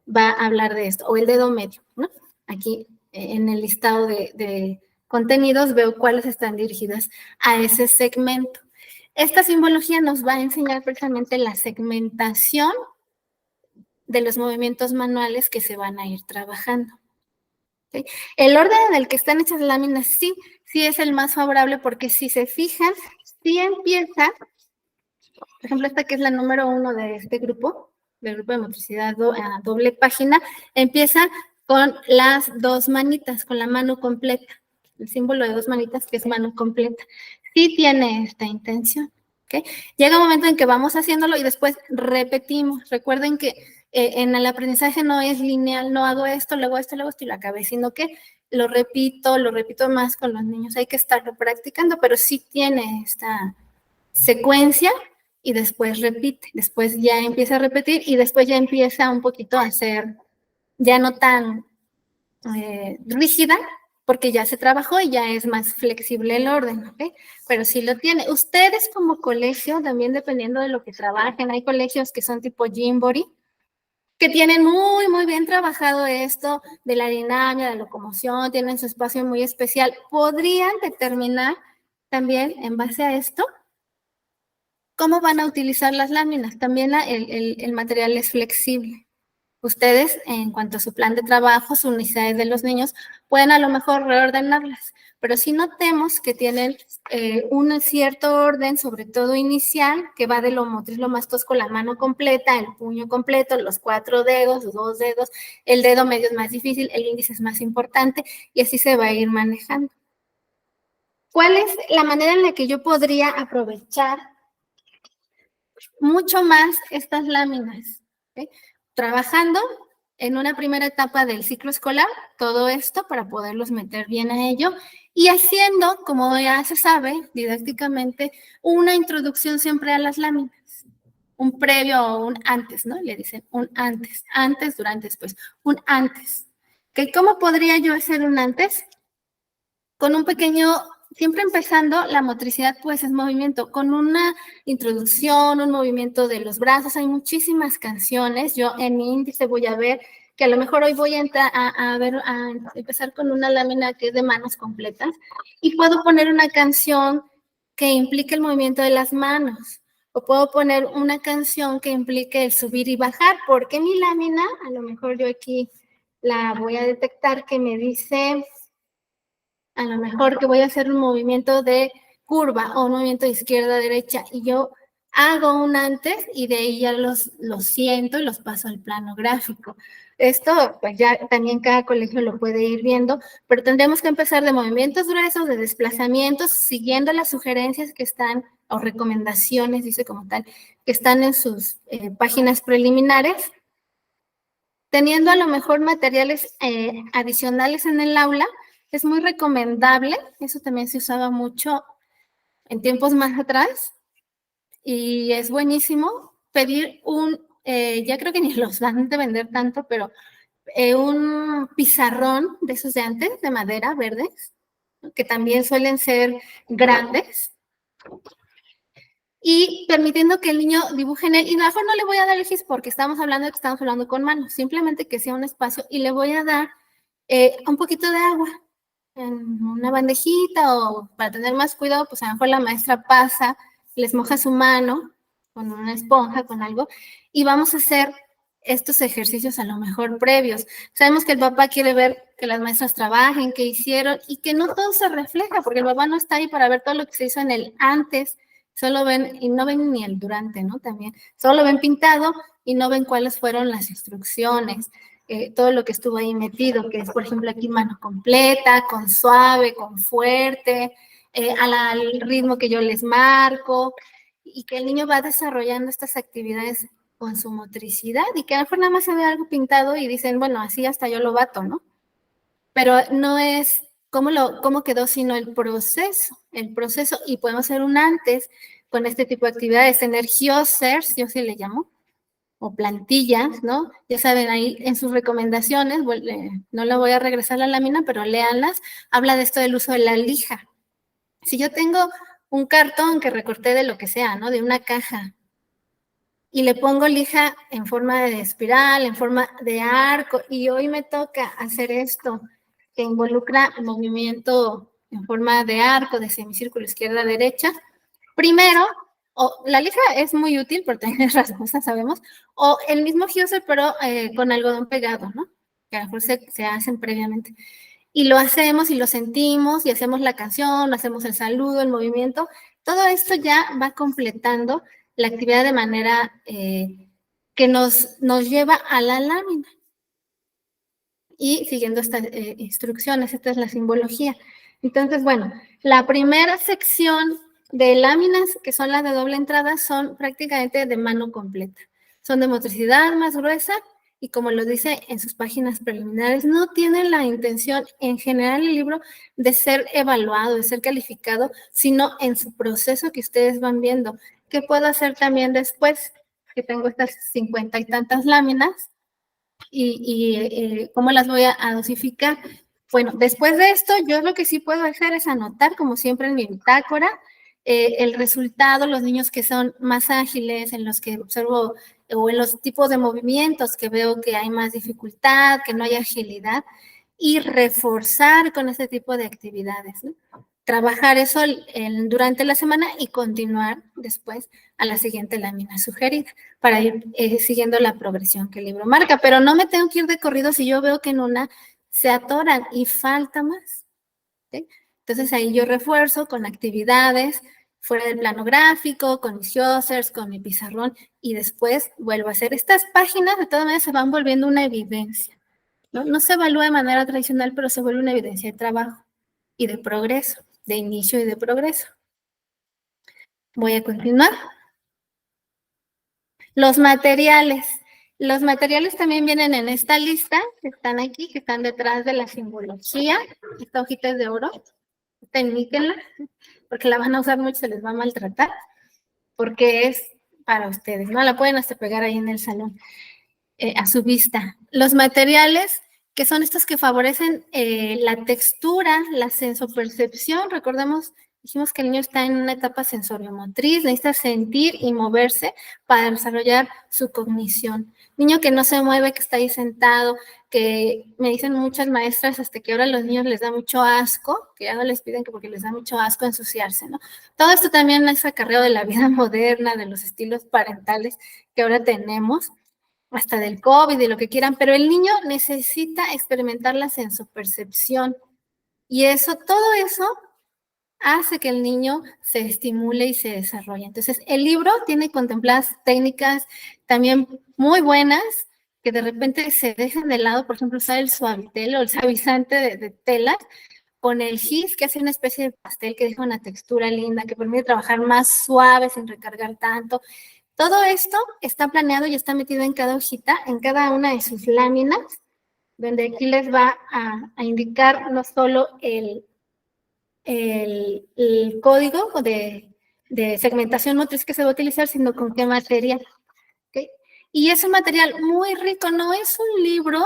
va a hablar de esto, o el dedo medio, ¿no? Aquí en el listado de contenidos veo cuáles están dirigidas a ese segmento. Esta simbología nos va a enseñar precisamente la segmentación de los movimientos manuales que se van a ir trabajando. ¿Sí? El orden en el que están hechas las láminas sí es el más favorable porque si se fijan, sí empieza, por ejemplo, esta que es la número 1 de este grupo, del grupo de motricidad a doble página, empieza con las 2 manitas, con la mano completa. El símbolo de 2 manitas que es mano completa. Sí tiene esta intención. ¿Okay? Llega un momento en que vamos haciéndolo y después repetimos. Recuerden que en el aprendizaje no es lineal, no hago esto, luego esto, luego esto y lo acabé, sino que lo repito más con los niños. Hay que estarlo practicando, pero sí tiene esta secuencia y después repite. Después ya empieza a repetir y después ya empieza un poquito a ser ya no tan rígida, porque ya se trabajó y ya es más flexible el orden, ¿ok? Pero sí lo tiene. Ustedes como colegio, también dependiendo de lo que trabajen, hay colegios que son tipo Gymboree, que tienen muy, muy bien trabajado esto de la dinámica, de la locomoción, tienen su espacio muy especial. Podrían determinar también, en base a esto, cómo van a utilizar las láminas. También el material es flexible. Ustedes, en cuanto a su plan de trabajo, sus necesidades de los niños, pueden a lo mejor reordenarlas, pero si notemos que tienen un cierto orden, sobre todo inicial, que va de lo motriz, lo más tosco, la mano completa, el puño completo, los 4 dedos, los 2 dedos, el dedo medio es más difícil, el índice es más importante, y así se va a ir manejando. ¿Cuál es la manera en la que yo podría aprovechar mucho más estas láminas? ¿Okay? Trabajando en una primera etapa del ciclo escolar, todo esto para poderlos meter bien a ello y haciendo, como ya se sabe didácticamente, una introducción siempre a las láminas, un previo o un antes, ¿no? Le dicen un antes, durante, después, un antes. ¿Okay? ¿Cómo podría yo hacer un antes? Con un pequeño, siempre empezando, la motricidad pues es movimiento, con una introducción, un movimiento de los brazos, hay muchísimas canciones, yo en mi índice voy a ver que a lo mejor hoy voy a empezar con una lámina que es de manos completas y puedo poner una canción que implique el movimiento de las manos. O puedo poner una canción que implique el subir y bajar, porque mi lámina, a lo mejor yo aquí la voy a detectar que me dice, a lo mejor que voy a hacer un movimiento de curva o un movimiento de izquierda a derecha, y yo hago un antes y de ahí ya los siento y los paso al plano gráfico. Esto, pues ya también cada colegio lo puede ir viendo, pero tendremos que empezar de movimientos gruesos, de desplazamientos, siguiendo las sugerencias que están, o recomendaciones, dice como tal, que están en sus páginas preliminares, teniendo a lo mejor materiales adicionales en el aula. Es muy recomendable, eso también se usaba mucho en tiempos más atrás, y es buenísimo pedir ya creo que ni los van a vender tanto, pero un pizarrón de esos de antes, de madera, verdes, que también suelen ser grandes, y permitiendo que el niño dibuje en él. Y a lo mejor no le voy a dar el gis porque estamos hablando de que estamos hablando con manos, simplemente que sea un espacio, y le voy a dar un poquito de agua en una bandejita, o para tener más cuidado, pues a lo mejor la maestra pasa, les moja su mano con una esponja, con algo, y vamos a hacer estos ejercicios a lo mejor previos. Sabemos que el papá quiere ver que las maestras trabajen, qué hicieron, y que no todo se refleja, porque el papá no está ahí para ver todo lo que se hizo en el antes, solo ven, y no ven ni el durante, ¿no? También, solo ven pintado y no ven cuáles fueron las instrucciones. Todo lo que estuvo ahí metido, que es, por ejemplo, aquí mano completa, con suave, con fuerte, al ritmo que yo les marco, y que el niño va desarrollando estas actividades con su motricidad, y que a lo mejor nada más se ve algo pintado y dicen, bueno, así hasta yo lo bato, ¿no? Pero no es cómo quedó, sino el proceso, y podemos hacer un antes con este tipo de actividades, tener geosers, yo sí le llamo, o plantillas, ¿no? Ya saben, ahí en sus recomendaciones, no le voy a regresar la lámina, pero léanlas, habla de esto del uso de la lija. Si yo tengo un cartón que recorté de lo que sea, ¿no? De una caja, y le pongo lija en forma de espiral, en forma de arco, y hoy me toca hacer esto, que involucra movimiento en forma de arco, de semicírculo izquierda-derecha, primero, la lija es muy útil por tener rasgosas, sabemos, o el mismo Giosel, pero con algodón pegado, ¿no? Que a lo mejor se hacen previamente. Y lo hacemos y lo sentimos, y hacemos la canción, hacemos el saludo, el movimiento. Todo esto ya va completando la actividad de manera que nos lleva a la lámina. Y siguiendo estas instrucciones, esta es la simbología. Entonces, bueno, la primera sección de láminas, que son las de doble entrada, son prácticamente de mano completa. Son de motricidad más gruesa, y como lo dice en sus páginas preliminares, no tienen la intención en general el libro de ser evaluado, de ser calificado, sino en su proceso que ustedes van viendo. ¿Qué puedo hacer también después que tengo estas 50 y tantas láminas? Y cómo las voy a dosificar. Bueno, después de esto, yo lo que sí puedo hacer es anotar, como siempre en mi bitácora, el resultado, los niños que son más ágiles, en los que observo, o en los tipos de movimientos que veo que hay más dificultad, que no hay agilidad, y reforzar con este tipo de actividades, ¿no? Trabajar eso durante la semana y continuar después a la siguiente lámina sugerida para ir siguiendo la progresión que el libro marca. Pero no me tengo que ir de corrido si yo veo que en una se atoran y falta más, ¿sí? Entonces ahí yo refuerzo con actividades fuera del plano gráfico, con mis Giosers, con mi pizarrón, y después vuelvo a hacer. Estas páginas de todas maneras se van volviendo una evidencia, ¿no? No se evalúa de manera tradicional, pero se vuelve una evidencia de trabajo y de progreso, de inicio y de progreso. Voy a continuar. Los materiales. Los materiales también vienen en esta lista, que están aquí, que están detrás de la simbología. Esta hojita es de oro. Temíquenla, porque la van a usar mucho, se les va a maltratar, porque es para ustedes, ¿no? La pueden hasta pegar ahí en el salón, a su vista. Los materiales, que son estos que favorecen la textura, la sensopercepción. Recordemos Dijimos que el niño está en una etapa sensoriomotriz, necesita sentir y moverse para desarrollar su cognición. Niño que no se mueve, que está ahí sentado, que me dicen muchas maestras hasta que ahora a los niños les da mucho asco, que ya no les piden que porque les da mucho asco ensuciarse, ¿no? Todo esto también es acarreo de la vida moderna, de los estilos parentales que ahora tenemos, hasta del COVID y lo que quieran, pero el niño necesita experimentar la sensopercepción y eso, todo eso hace que el niño se estimule y se desarrolle. Entonces, el libro tiene contempladas técnicas también muy buenas que de repente se dejan de lado, por ejemplo, usar el suavitel o el suavizante de telas con el gis, que hace una especie de pastel que deja una textura linda, que permite trabajar más suave sin recargar tanto. Todo esto está planeado y está metido en cada hojita, en cada una de sus láminas, donde aquí les va a indicar no solo el código de segmentación motriz que se va a utilizar, sino con qué material. ¿Okay? Y es un material muy rico, no es un libro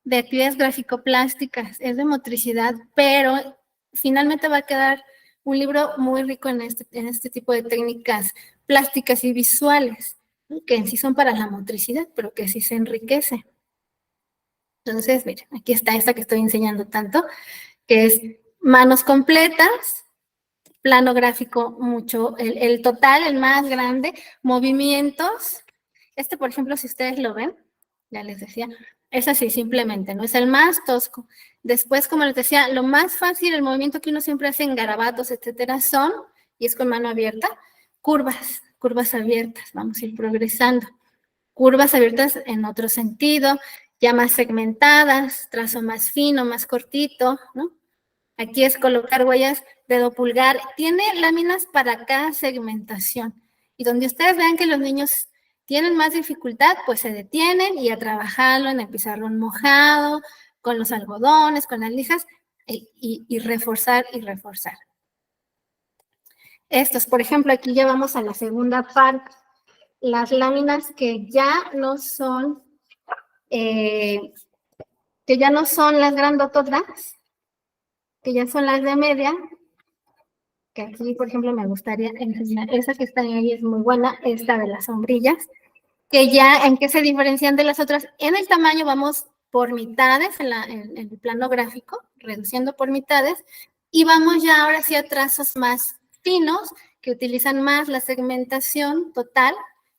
de actividades gráfico-plásticas, es de motricidad, pero finalmente va a quedar un libro muy rico en este tipo de técnicas plásticas y visuales, ¿no? Que en sí son para la motricidad, pero que sí se enriquece. Entonces, miren, aquí está esta que estoy enseñando tanto, que es manos completas, plano gráfico mucho, el total, el más grande, movimientos. Este, por ejemplo, si ustedes lo ven, ya les decía, es así simplemente, ¿no? Es el más tosco. Después, como les decía, lo más fácil, el movimiento que uno siempre hace en garabatos, etcétera, son, y es con mano abierta, curvas abiertas, vamos a ir progresando. Curvas abiertas en otro sentido, ya más segmentadas, trazo más fino, más cortito, ¿no? Aquí es colocar huellas, dedo pulgar. Tiene láminas para cada segmentación. Y donde ustedes vean que los niños tienen más dificultad, pues se detienen y a trabajarlo en el pizarrón mojado, con los algodones, con las lijas, y reforzar y reforzar. Estos, por ejemplo, aquí ya vamos a la segunda parte. Las láminas que ya no son las grandototas, que ya son las de media, que aquí, por ejemplo, me gustaría enseñar, esa que está ahí es muy buena, esta de las sombrillas, que ya, ¿en qué se diferencian de las otras? En el tamaño vamos por mitades, en el plano gráfico, reduciendo por mitades, y vamos ya ahora sí a trazos más finos, que utilizan más la segmentación total,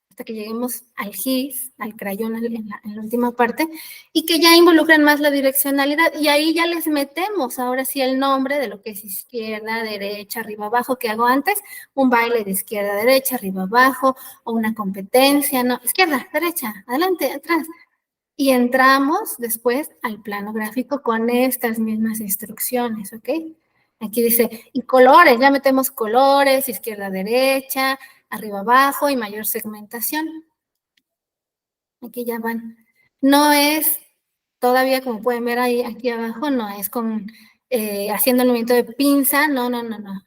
hasta que lleguemos al gis, al crayón en la última parte, y que ya involucran más la direccionalidad, y ahí ya les metemos ahora sí el nombre de lo que es izquierda, derecha, arriba, abajo, que hago antes, un baile de izquierda, derecha, arriba, abajo, o una competencia, no, izquierda, derecha, adelante, atrás, y entramos después al plano gráfico con estas mismas instrucciones, ¿ok? Aquí dice, y colores, ya metemos colores, izquierda, derecha, arriba, abajo y mayor segmentación. Aquí ya van. No es todavía, como pueden ver ahí, aquí abajo, no es con haciendo el movimiento de pinza, no.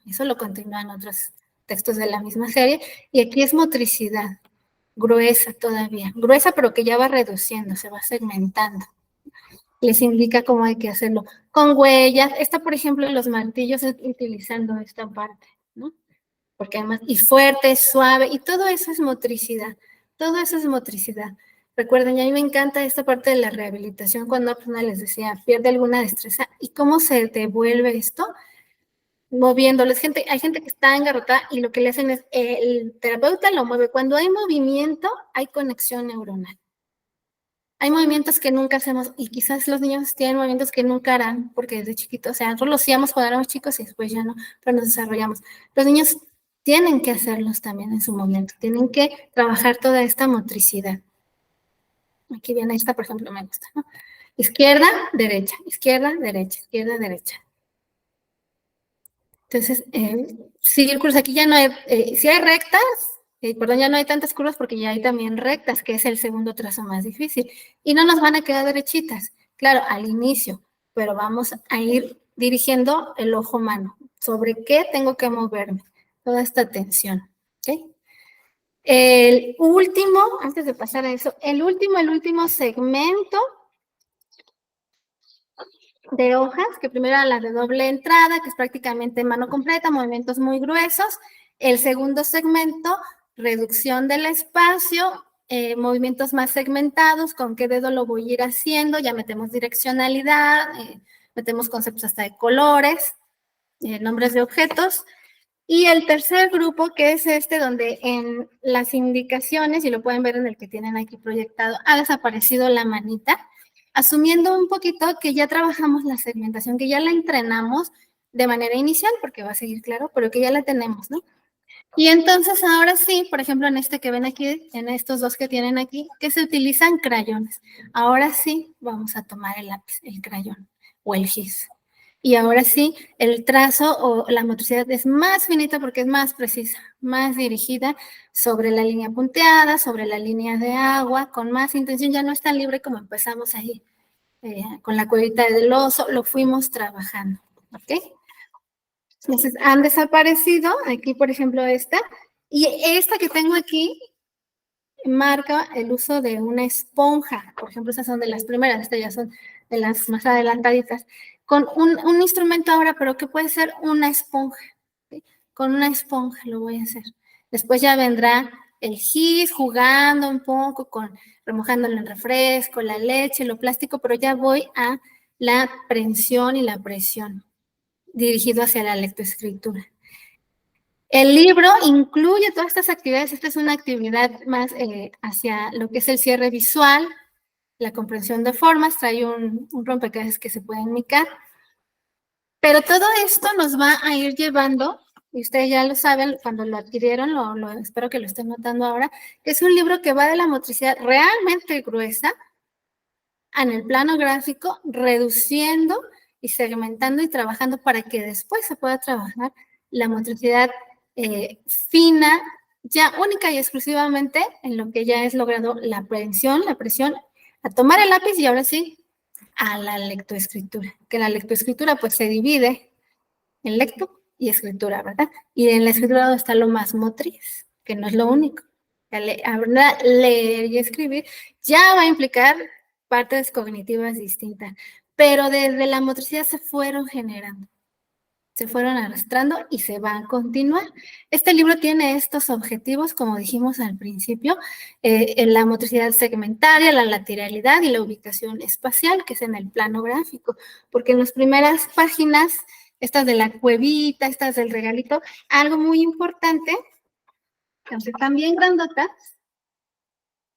Eso lo continúan otros textos de la misma serie. Y aquí es motricidad, gruesa todavía, gruesa pero que ya va reduciendo, se va segmentando. Les indica cómo hay que hacerlo. Con huellas, esta por ejemplo los martillos utilizando esta parte, ¿no? Porque además, y fuerte, suave, y todo eso es motricidad, todo eso es motricidad. Recuerden, y a mí me encanta esta parte de la rehabilitación cuando una persona les decía, pierde alguna destreza, ¿y cómo se devuelve esto? Moviéndoles. Hay gente que está engarrotada y lo que le hacen es, el terapeuta lo mueve. Cuando hay movimiento, hay conexión neuronal. Hay movimientos que nunca hacemos y quizás los niños tienen movimientos que nunca harán porque desde chiquitos, o sea, nosotros lo hacíamos cuando éramos chicos y después ya no, pero nos desarrollamos. Los niños tienen que hacerlos también en su momento, tienen que trabajar toda esta motricidad. Aquí viene esta, por ejemplo, me gusta, ¿no? Izquierda, derecha, izquierda, derecha, izquierda, derecha. Entonces, círculos, aquí ya no hay, si hay rectas, perdón, ya no hay tantas curvas porque ya hay también rectas, que es el segundo trazo más difícil. Y no nos van a quedar derechitas, claro, al inicio, pero vamos a ir dirigiendo el ojo mano. ¿Sobre qué tengo que moverme? Toda esta atención, ¿ok? El último, antes de pasar a eso, el último segmento de hojas, que primero era la de doble entrada, que es prácticamente mano completa, movimientos muy gruesos. El segundo segmento, reducción del espacio, movimientos más segmentados, con qué dedo lo voy a ir haciendo, ya metemos direccionalidad, metemos conceptos hasta de colores, nombres de objetos. Y el tercer grupo, que es este, donde en las indicaciones, y lo pueden ver en el que tienen aquí proyectado, ha desaparecido la manita, asumiendo un poquito que ya trabajamos la segmentación, que ya la entrenamos de manera inicial, porque va a seguir claro, pero que ya la tenemos, ¿no? Y entonces ahora sí, por ejemplo, en este que ven aquí, en estos dos que tienen aquí, que se utilizan crayones. Ahora sí vamos a tomar el lápiz, el crayón o el gis. Y ahora sí, el trazo o la motricidad es más finita porque es más precisa, más dirigida sobre la línea punteada, sobre la línea de agua, con más intención. Ya no es tan libre como empezamos ahí, con la cuevita del oso, lo fuimos trabajando, ¿ok? Entonces, han desaparecido, aquí por ejemplo esta, y esta que tengo aquí marca el uso de una esponja. Por ejemplo, estas son de las primeras, estas ya son de las más adelantaditas. Con un instrumento ahora, pero que puede ser una esponja. ¿Sí? Con una esponja lo voy a hacer. Después ya vendrá el gis, jugando un poco, remojándolo en refresco, la leche, lo plástico, pero ya voy a la prensión y la presión, dirigido hacia la lectoescritura. El libro incluye todas estas actividades. Esta es una actividad más hacia lo que es el cierre visual, la comprensión de formas, trae un rompecabezas que se puede enmicar. Pero todo esto nos va a ir llevando, y ustedes ya lo saben, cuando lo adquirieron, espero que lo estén notando ahora, que es un libro que va de la motricidad realmente gruesa en el plano gráfico, reduciendo y segmentando y trabajando para que después se pueda trabajar la motricidad fina, ya única y exclusivamente en lo que ya es logrado la presión, a tomar el lápiz y ahora sí a la lectoescritura, que la lectoescritura pues se divide en lecto y escritura, ¿verdad? Y en la escritura está lo más motriz, que no es lo único. Leer y escribir ya va a implicar partes cognitivas distintas, pero desde la motricidad se fueron generando, se fueron arrastrando y se van a continuar. Este libro tiene estos objetivos, como dijimos al principio, en la motricidad segmentaria, la lateralidad y la ubicación espacial, que es en el plano gráfico, porque en las primeras páginas, estas de la cuevita, estas del regalito, algo muy importante, aunque están bien grandotas,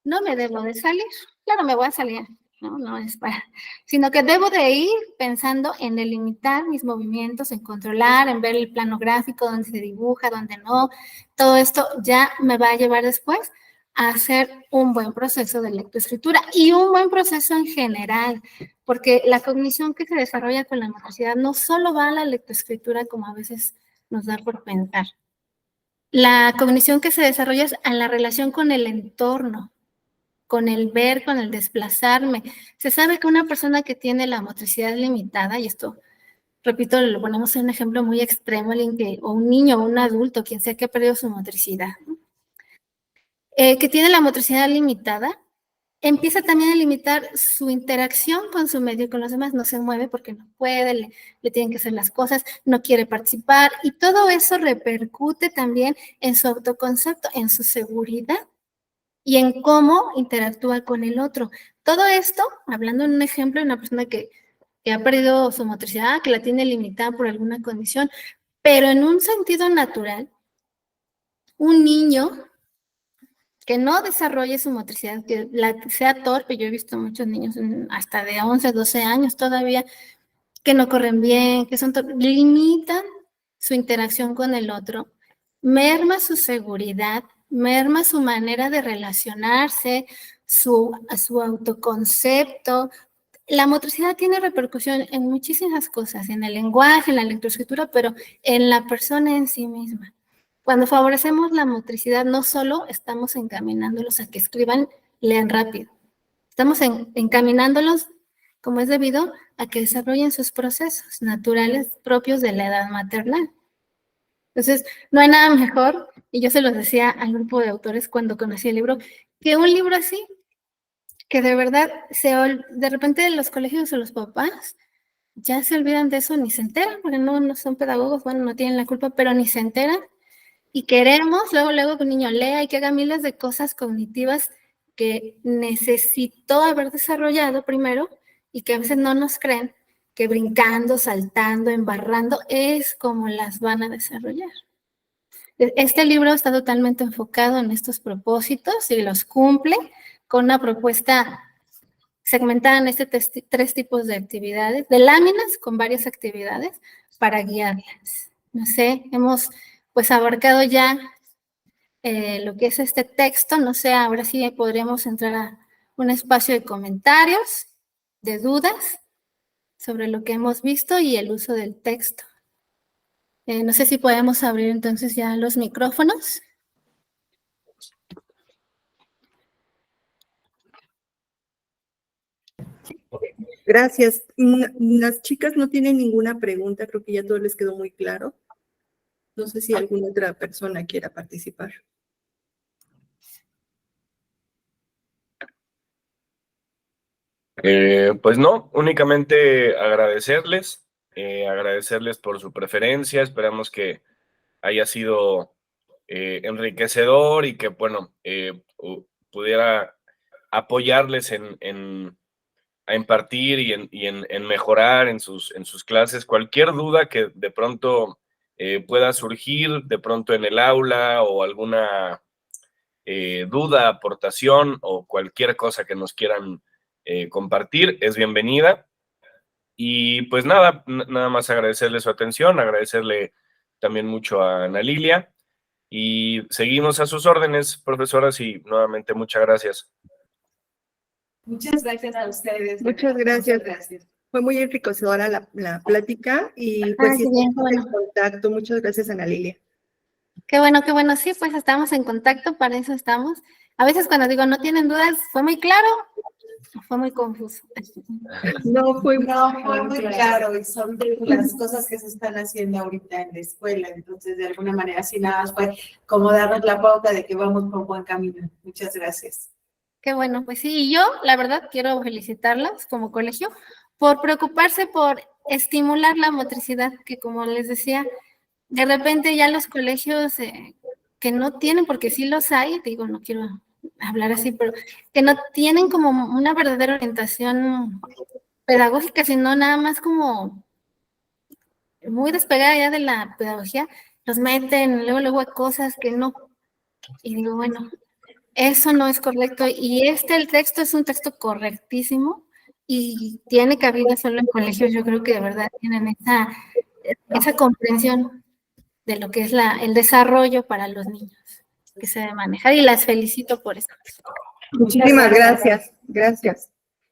no me debo de salir. Claro, me voy a salir, no es para, sino que debo de ir pensando en delimitar mis movimientos, en controlar, en ver el plano gráfico, donde se dibuja, donde no. Todo esto ya me va a llevar después a hacer un buen proceso de lectoescritura y un buen proceso en general, porque la cognición que se desarrolla con la motricidad no solo va a la lectoescritura como a veces nos da por pensar. La cognición que se desarrolla es en la relación con el entorno, con el ver, con el desplazarme. Se sabe que una persona que tiene la motricidad limitada, y esto, repito, lo ponemos en un ejemplo muy extremo, o un niño o un adulto, quien sea que ha perdido su motricidad, ¿no? Que tiene la motricidad limitada, empieza también a limitar su interacción con su medio y con los demás, no se mueve porque no puede, le tienen que hacer las cosas, no quiere participar, y todo eso repercute también en su autoconcepto, en su seguridad y en cómo interactúa con el otro. Todo esto, hablando en un ejemplo de una persona que ha perdido su motricidad, que la tiene limitada por alguna condición, pero en un sentido natural, un niño que no desarrolle su motricidad, que sea torpe, yo he visto muchos niños hasta de 11, 12 años todavía, que no corren bien, que son limitan su interacción con el otro, merma su seguridad, merma su manera de relacionarse, su autoconcepto. La motricidad tiene repercusión en muchísimas cosas, en el lenguaje, en la lectoescritura, pero en la persona en sí misma. Cuando favorecemos la motricidad, no solo estamos encaminándolos a que escriban, lean rápido, estamos encaminándolos, como es debido, a que desarrollen sus procesos naturales propios de la edad maternal. Entonces, no hay nada mejor, y yo se los decía al grupo de autores cuando conocí el libro, que un libro así, que de verdad, de repente los colegios o los papás ya se olvidan de eso, ni se enteran, porque no son pedagogos, bueno, no tienen la culpa, pero ni se enteran. Y queremos luego que un niño lea y que haga miles de cosas cognitivas que necesitó haber desarrollado primero y que a veces no nos creen que brincando, saltando, embarrando es como las van a desarrollar. Este libro está totalmente enfocado en estos propósitos y los cumple con una propuesta segmentada en tres tipos de actividades, de láminas con varias actividades para guiarlas. No sé, hemos pues abarcado ya lo que es este texto. No sé, ahora sí podríamos entrar a un espacio de comentarios, de dudas sobre lo que hemos visto y el uso del texto. No sé si podemos abrir entonces ya los micrófonos. Gracias. Las chicas no tienen ninguna pregunta, creo que ya todo les quedó muy claro. No sé si alguna otra persona quiera participar. Pues no, únicamente agradecerles por su preferencia. Esperamos que haya sido enriquecedor y que, bueno, pudiera apoyarles a impartir y en mejorar en sus clases. Cualquier duda que de pronto pueda surgir, de pronto en el aula, o alguna duda, aportación o cualquier cosa que nos quieran compartir, es bienvenida. Y pues nada más agradecerle su atención, agradecerle también mucho a Ana Lilia, y seguimos a sus órdenes, profesoras, y nuevamente muchas gracias. Muchas gracias a ustedes. Muchas gracias. Fue muy enriquecedora la plática y pues sí, estamos en contacto. Muchas gracias, Ana Lilia. Qué bueno, sí, pues estamos en contacto, para eso estamos. A veces cuando digo no tienen dudas, ¿fue muy claro o fue muy confuso? No, fue muy claro, y son de las cosas que se están haciendo ahorita en la escuela. Entonces, de alguna manera, así nada más fue como darnos la pauta de que vamos por buen camino. Muchas gracias. Qué bueno, pues sí, y yo, la verdad, quiero felicitarlas como colegio por preocuparse por estimular la motricidad, que como les decía, de repente ya los colegios que no tienen, porque sí los hay, digo, no quiero hablar así, pero que no tienen como una verdadera orientación pedagógica, sino nada más como muy despegada ya de la pedagogía, los meten luego a cosas que no, y digo, bueno, eso no es correcto, y el texto es un texto correctísimo y tiene cabida solo en colegios. Yo creo que de verdad tienen esa comprensión de lo que es el desarrollo para los niños que se debe manejar, y las felicito por eso. Muchísimas gracias. Gracias.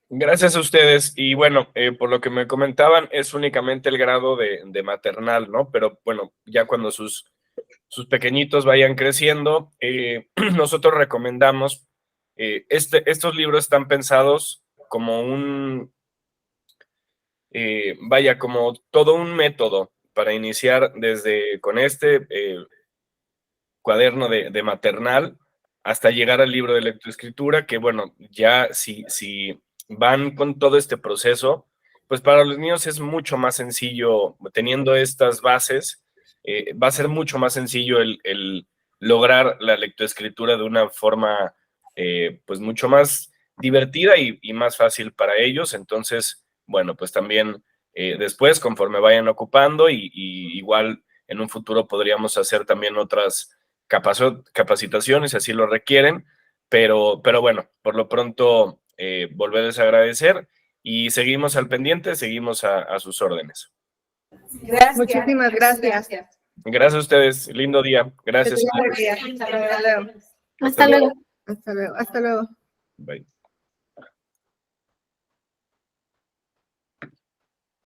Gracias a ustedes. Y bueno, por lo que me comentaban, es únicamente el grado de maternal, ¿no? Pero bueno, ya cuando sus pequeñitos vayan creciendo, nosotros recomendamos, estos libros están pensados como como todo un método para iniciar con este cuaderno de maternal hasta llegar al libro de lectoescritura, que bueno, ya si van con todo este proceso, pues para los niños es mucho más sencillo. Teniendo estas bases, va a ser mucho más sencillo el lograr la lectoescritura de una forma pues mucho más divertida y más fácil para ellos. Entonces, bueno, pues también después, conforme vayan ocupando, y igual en un futuro podríamos hacer también otras capacitaciones si así lo requieren, pero bueno, por lo pronto volverles a agradecer y seguimos al pendiente, seguimos a sus órdenes. Gracias. Muchísimas gracias. Gracias a ustedes, lindo día. Gracias. Hasta luego. Hasta luego. Bye.